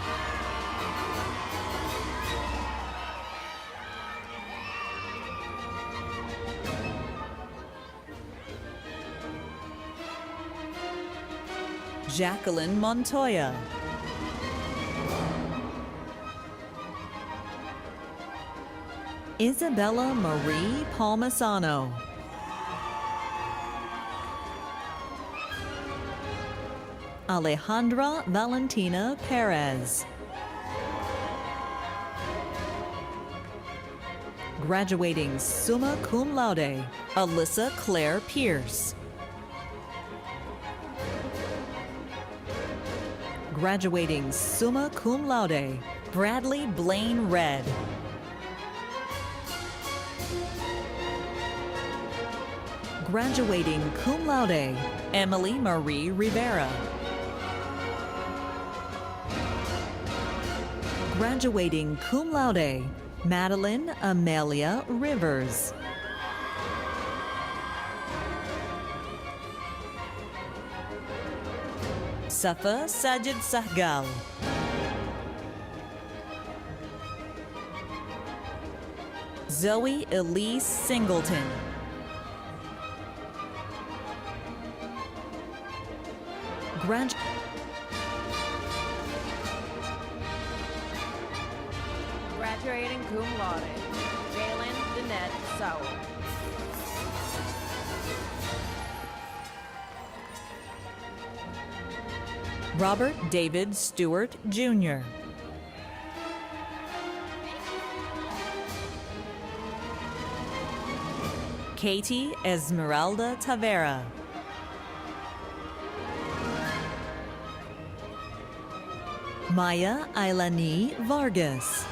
Jacqueline Montoya. Isabella Marie Palmisano. Alejandra Valentina Perez. Graduating summa cum laude, Alyssa Claire Pierce. Graduating summa cum laude, Bradley Blaine Red. Graduating cum laude, Emily Marie Rivera. Graduating cum laude, Madeline Amelia Rivers. Safa Sajid Sahgal. Zoe Elise Singleton. Graduating cum laude, Jalen Danette Sowell. Robert David Stewart, Jr. Katie Esmeralda Tavera. Maya Ailani Vargas.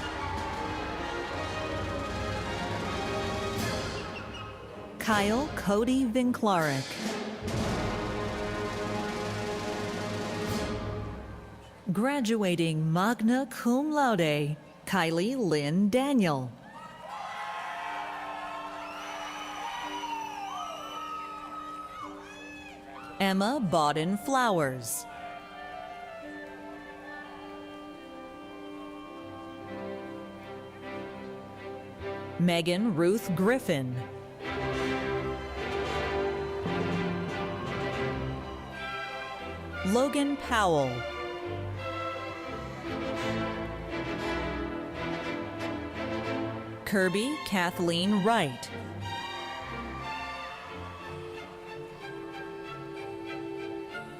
Kyle Cody Vinklarek. Graduating magna cum laude, Kylie Lynn Daniel. Emma Bodden Flowers. Megan Ruth Griffin. Logan Powell. Kirby Kathleen Wright.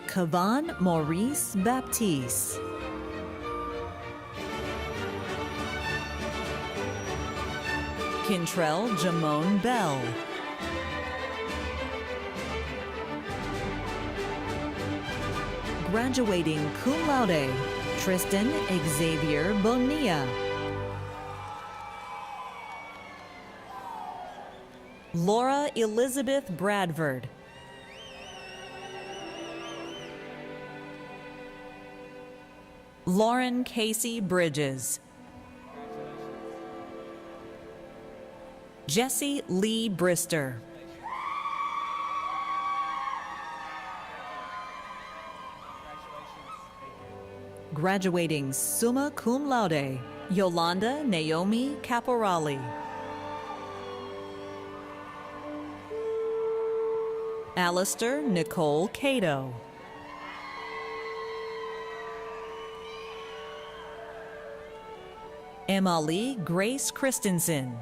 Kavan Maurice Baptiste. Kintrell Jamone Bell. Graduating cum laude, Tristan Xavier Bonilla. Laura Elizabeth Bradford. Lauren Casey Bridges. Jesse Lee Brister. Graduating summa cum laude, Yolanda Naomi Caporali. Alistair Nicole Cato. Emily Grace Christensen.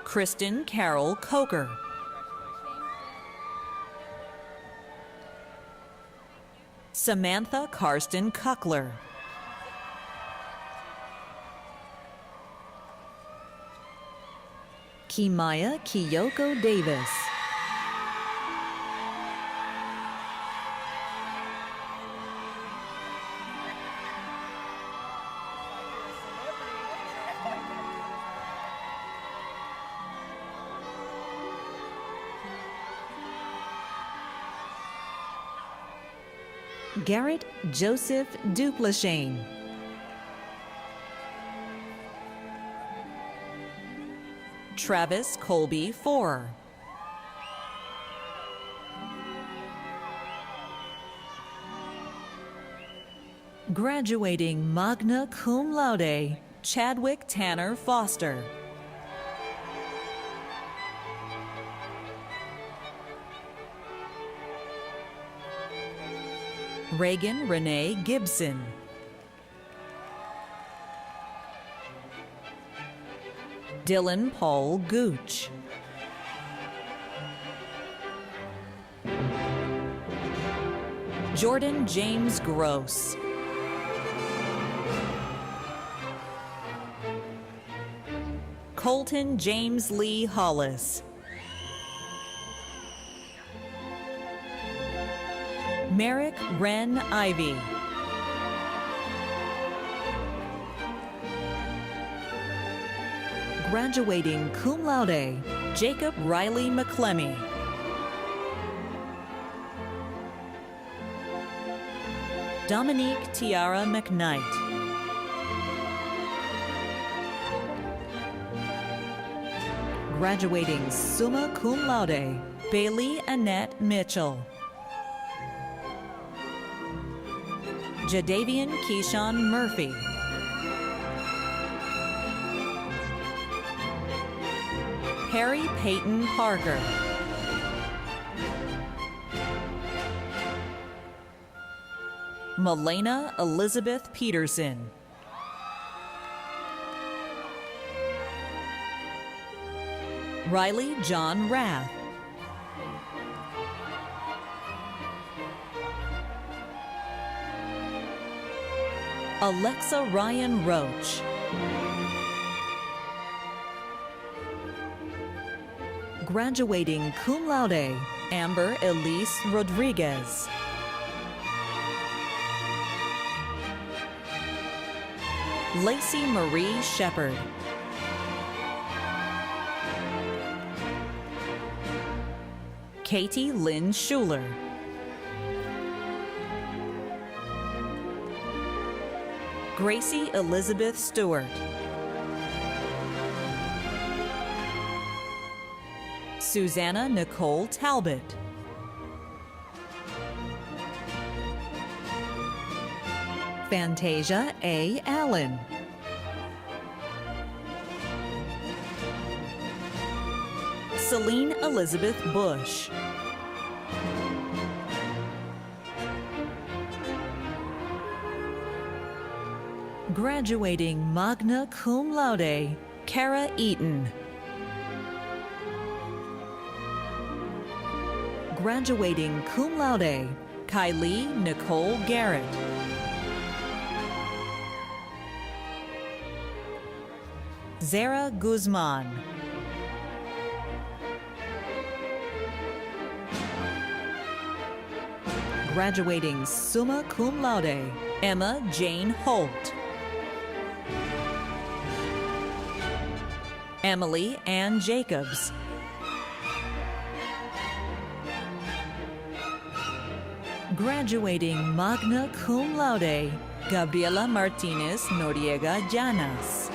Kristen Carol Coker. Samantha Karsten Kuckler. Kimaya Kiyoko Davis. Garrett Joseph Duplashane. Travis Colby Forer. Graduating magna cum laude, Chadwick Tanner Foster. Reagan Renee Gibson. Dylan Paul Gooch. Jordan James Gross. Colton James Lee Hollis. Merrick Wren Ivy. Graduating cum laude, Jacob Riley McClemmy. Dominique Tiara McKnight. Graduating summa cum laude, Bailey Annette Mitchell. Jadavian Keyshawn Murphy. Harry Peyton Parker. Melena Elizabeth Peterson. Riley John Rath. Alexa Ryan Roach. Graduating cum laude, Amber Elise Rodriguez. Lacey Marie Shepard. Katie Lynn Schuler. Gracie Elizabeth Stewart. Susanna Nicole Talbot. Fantasia A. Allen. Celine Elizabeth Bush. Graduating magna cum laude, Kara Eaton. Graduating cum laude, Kylie Nicole Garrett. Zara Guzman. Graduating summa cum laude, Emma Jane Holt. Emily Ann Jacobs. Graduating magna cum laude, Gabriela Martinez Noriega Llanas.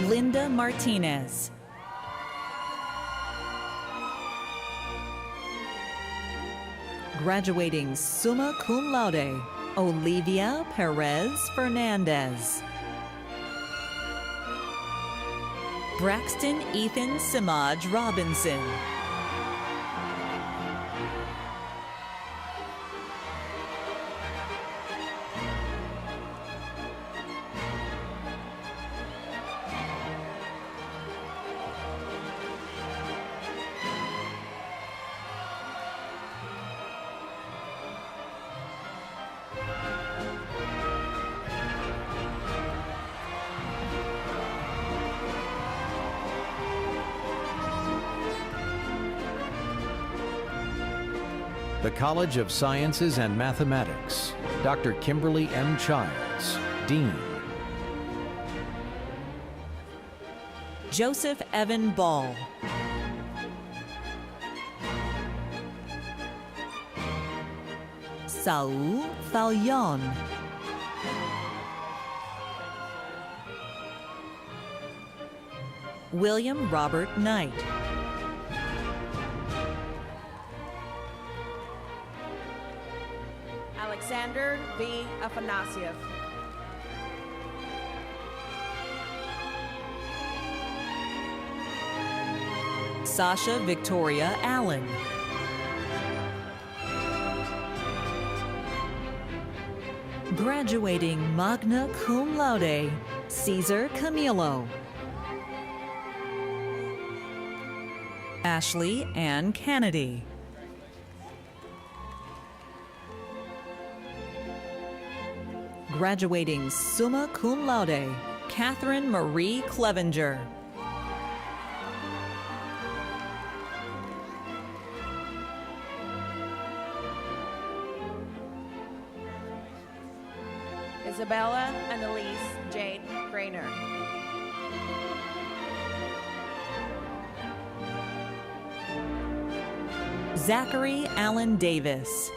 Linda Martinez. Graduating summa cum laude, Olivia Perez Fernandez. Braxton Ethan Samaj Robinson. The College of Sciences and Mathematics, Dr. Kimberly M. Childs, Dean. Joseph Evan Ball. Saul Fallion. William Robert Knight. Alexander V. Afanasiev. Sasha Victoria Allen. Graduating magna cum laude, Caesar Camilo. Ashley Ann Kennedy. Graduating summa cum laude, Catherine Marie Clevenger. Isabella Annalise Jade Grainer. Zachary Allen Davis.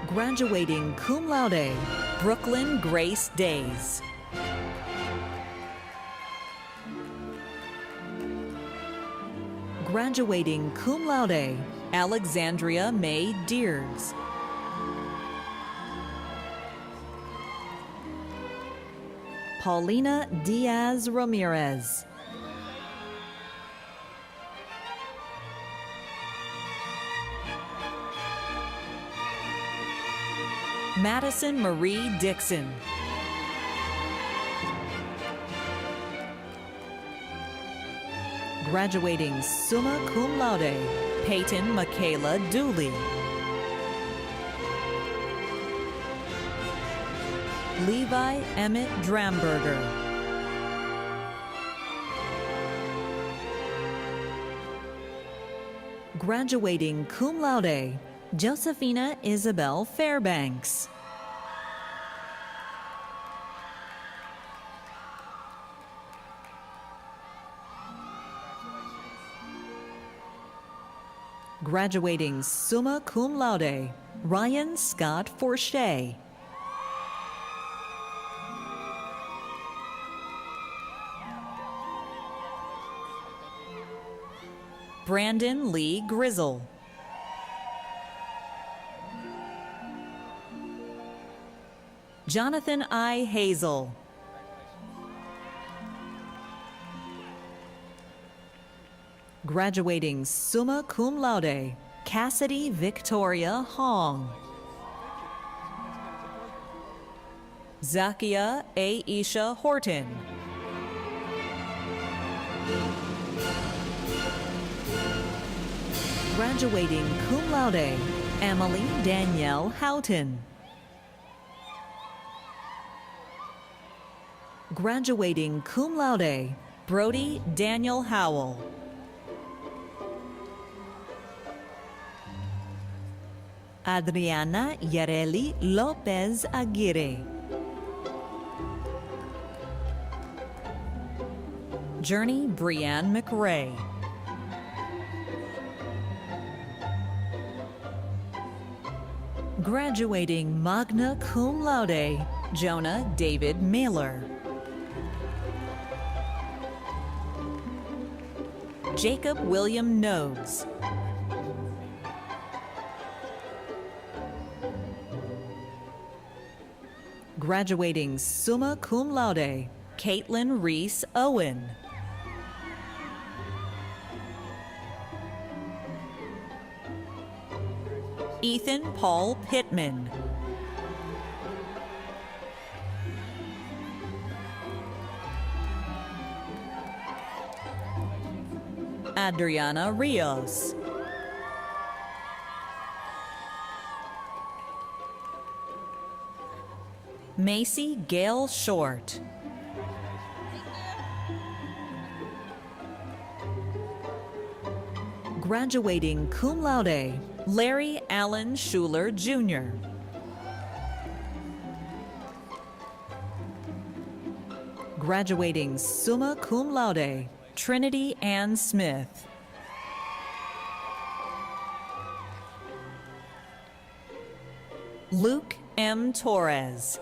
Graduating cum laude, Brooklyn Grace Days. Graduating cum laude, Alexandria May Deards. Paulina Diaz Ramirez. Madison Marie Dixon. Graduating summa cum laude, Peyton Michaela Dooley. Levi Emmett Dramberger. Graduating cum laude, Josephina Isabel Fairbanks. Graduating summa cum laude, Ryan Scott Forshey. Brandon Lee Grizzle. Jonathan I. Hazel. Graduating summa cum laude, Cassidy Victoria Hong. Zakia Aisha Horton. Graduating cum laude, Emily Danielle Houghton. Graduating cum laude, Brody Daniel Howell. Adriana Yareli Lopez Aguirre. Journey Brianne McRae. Graduating magna cum laude, Jonah David Mailer. Jacob William Nodes. Graduating summa cum laude, Caitlin Reese Owen. Ethan Paul Pittman. Adriana Rios. Macy Gale Short. Graduating cum laude, Larry Allen Schuler Jr. Graduating summa cum laude, Trinity Ann Smith. Luke M. Torres.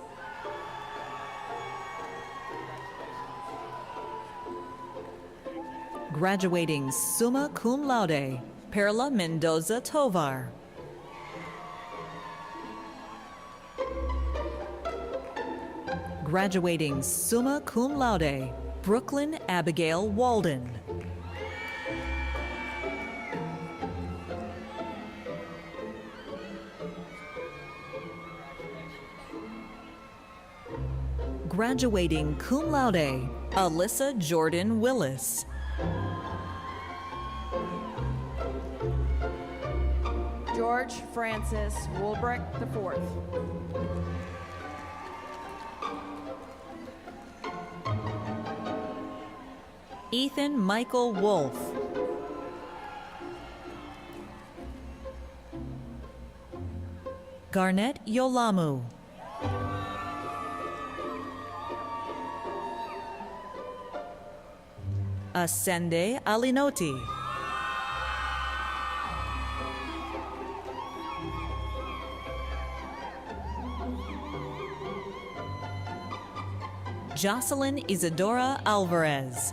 Graduating summa cum laude, Perla Mendoza Tovar. Graduating summa cum laude, Brooklyn Abigail Walden. Graduating cum laude, Alyssa Jordan Willis. George Francis Woolbrecht IV. Ethan Michael Wolf. Garnett Yolamu. Ascende Alinoti. Jocelyn Isadora Alvarez.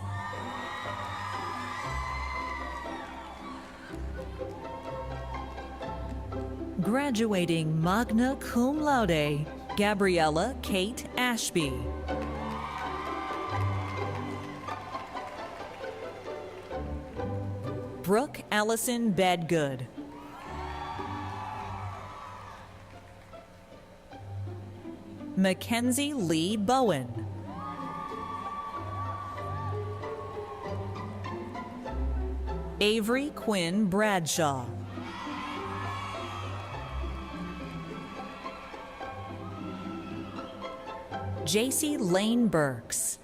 Graduating magna cum laude, Gabriella Kate Ashby. Brooke Allison Bedgood. Mackenzie Lee Bowen. Avery Quinn Bradshaw. JC Lane Burks.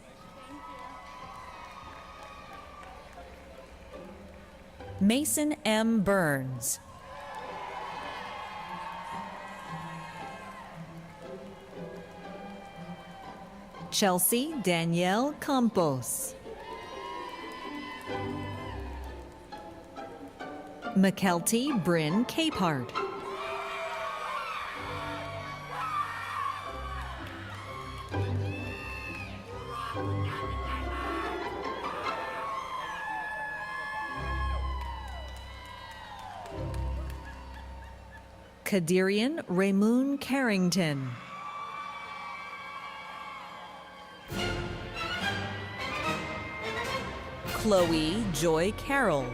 Mason M. Burns. Chelsea Danielle Campos. McKelty Bryn Capehart. Kadirian Raymoon Carrington. Chloe Joy Carroll.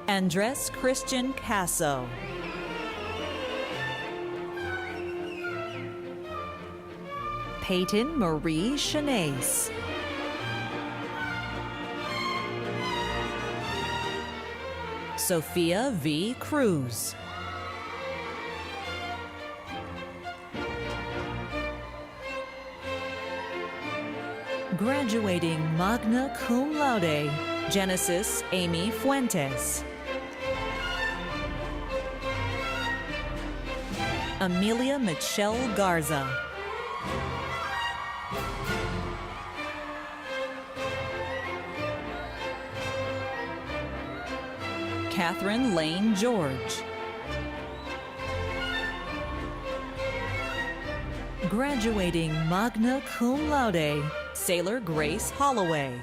Andres Christian Casso. Peyton Marie Shanace. Sophia V. Cruz. Graduating magna cum laude, Genesis Amy Fuentes. Amelia Michelle Garza. Catherine Lane George. Graduating magna cum laude, Sailor Grace Holloway.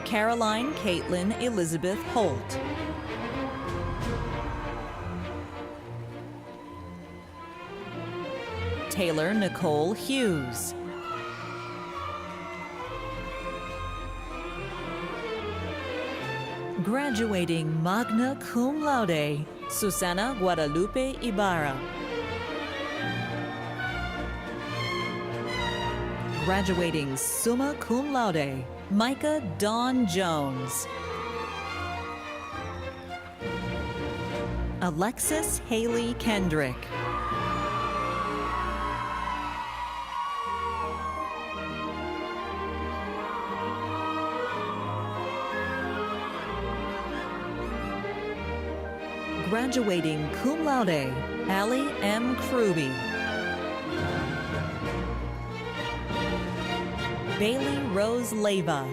Caroline Caitlin Elizabeth Holt. Taylor Nicole Hughes. Graduating magna cum laude, Susana Guadalupe Ibarra. Graduating summa cum laude, Micah Dawn Jones. Alexis Haley Kendrick. Graduating cum laude, Allie M. Kruby. Bailey Rose Leva.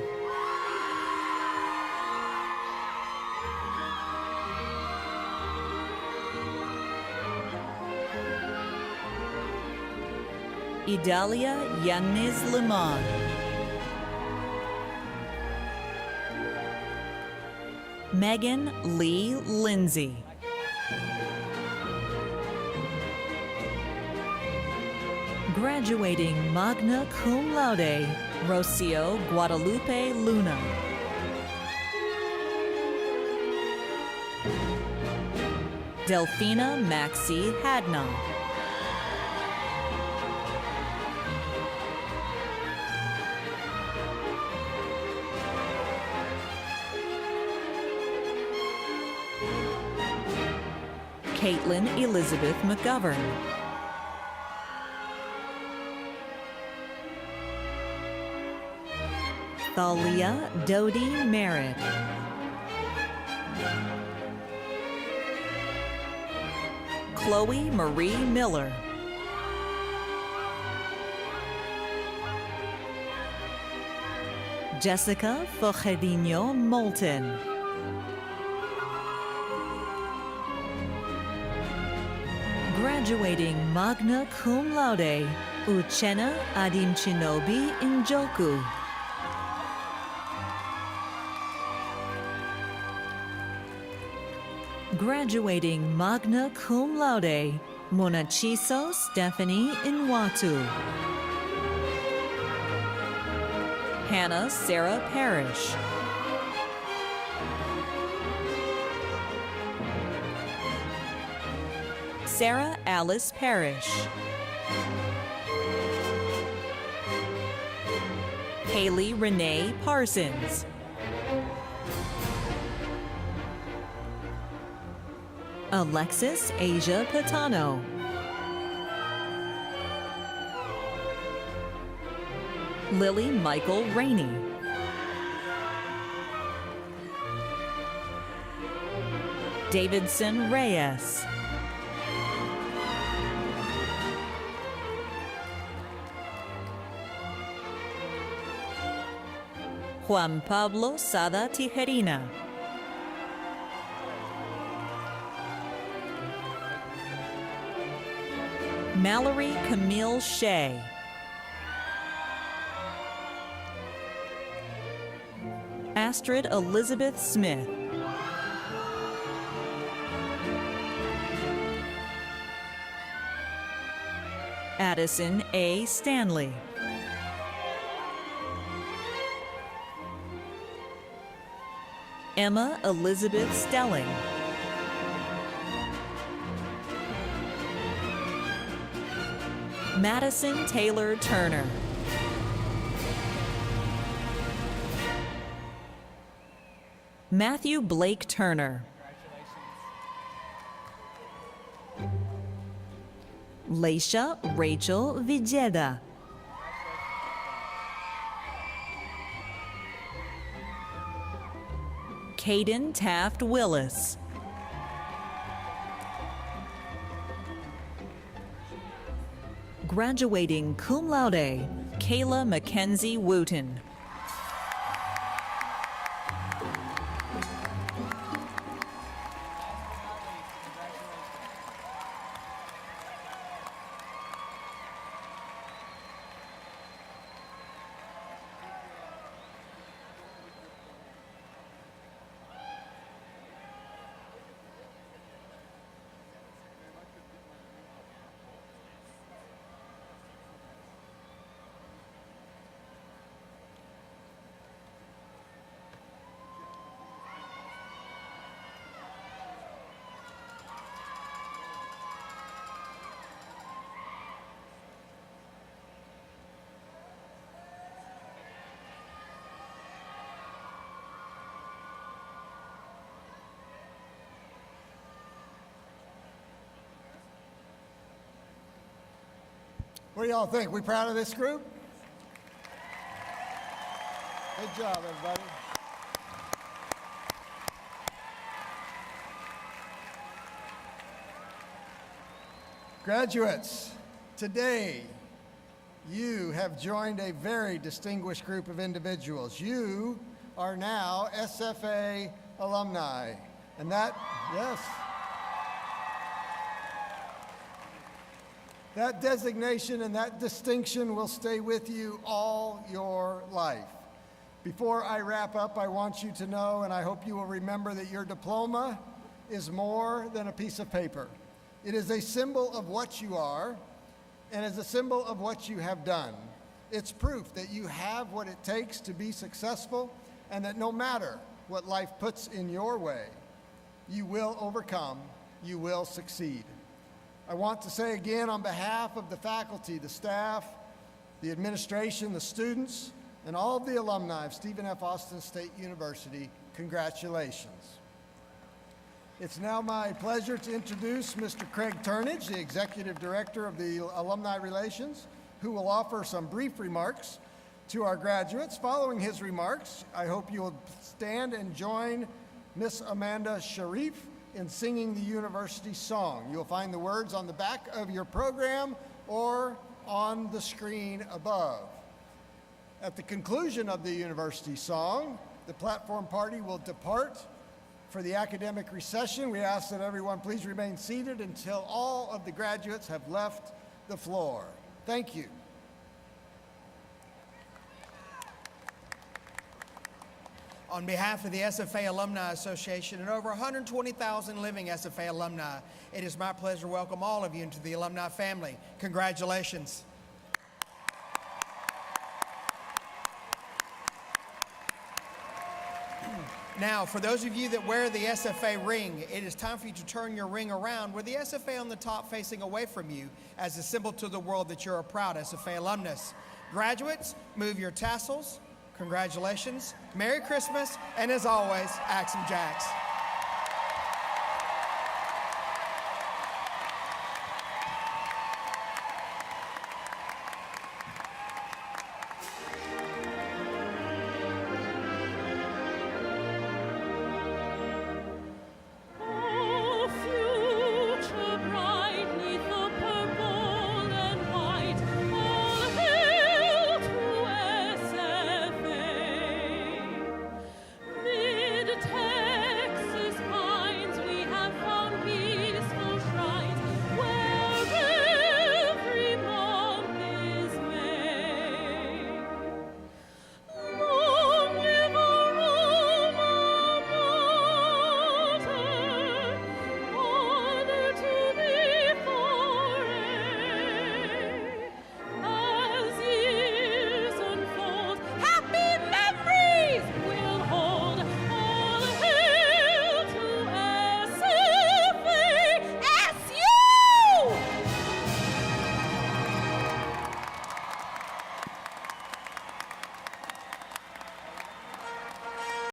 Idalia Yannis Limon. Megan Lee Lindsay. Graduating magna cum laude, Rocio Guadalupe Luna. Delphina Maxie Hadna. Caitlin Elizabeth McGovern. Thalia Dodie Merritt. Chloe Marie Miller. Jessica Fojedinho Moulton. Graduating magna cum laude, Uchenna Adinchinobi Njoku. Graduating magna cum laude, Monachiso Stephanie Nwatu. Hannah Sarah Parrish. Sarah Alice Parrish. Haley Renee Parsons. Alexis Asia Patano. Lily Michael Rainey. Davidson Reyes. Juan Pablo Sada Tijerina. Mallory Camille Shea. Astrid Elizabeth Smith. Addison A. Stanley. Emma Elizabeth Stelling. Madison Taylor Turner. Matthew Blake Turner. Leisha Rachel Villeda. Caden Taft Willis. Graduating cum laude, Kayla Mackenzie Wooten. What do y'all think? We proud of this group? Good job, everybody. Graduates, today you have joined a very distinguished group of individuals. You are now SFA alumni. And that, yes. That designation and that distinction will stay with you all your life. Before I wrap up, I want you to know, and I hope you will remember, that your diploma is more than a piece of paper. It is a symbol of what you are and is a symbol of what you have done. It's proof that you have what it takes to be successful and that no matter what life puts in your way, you will overcome, you will succeed. I want to say again on behalf of the faculty, the staff, the administration, the students, and all of the alumni of Stephen F. Austin State University, congratulations. It's now my pleasure to introduce Mr. Craig Turnage, the Executive Director of the Alumni Relations, who will offer some brief remarks to our graduates. Following his remarks, I hope you will stand and join Miss Amanda Sharif in singing the university song. You'll find the words on the back of your program or on the screen above. At the conclusion of the university song, the platform party will depart for the academic recession. We ask that everyone please remain seated until all of the graduates have left the floor. Thank you. On behalf of the SFA Alumni Association and over 120,000 living SFA alumni, it is my pleasure to welcome all of you into the alumni family. Congratulations. Now, for those of you that wear the SFA ring, it is time for you to turn your ring around with the SFA on the top facing away from you as a symbol to the world that you're a proud SFA alumnus. Graduates, move your tassels. Congratulations, Merry Christmas, and as always, Axe 'em Jacks.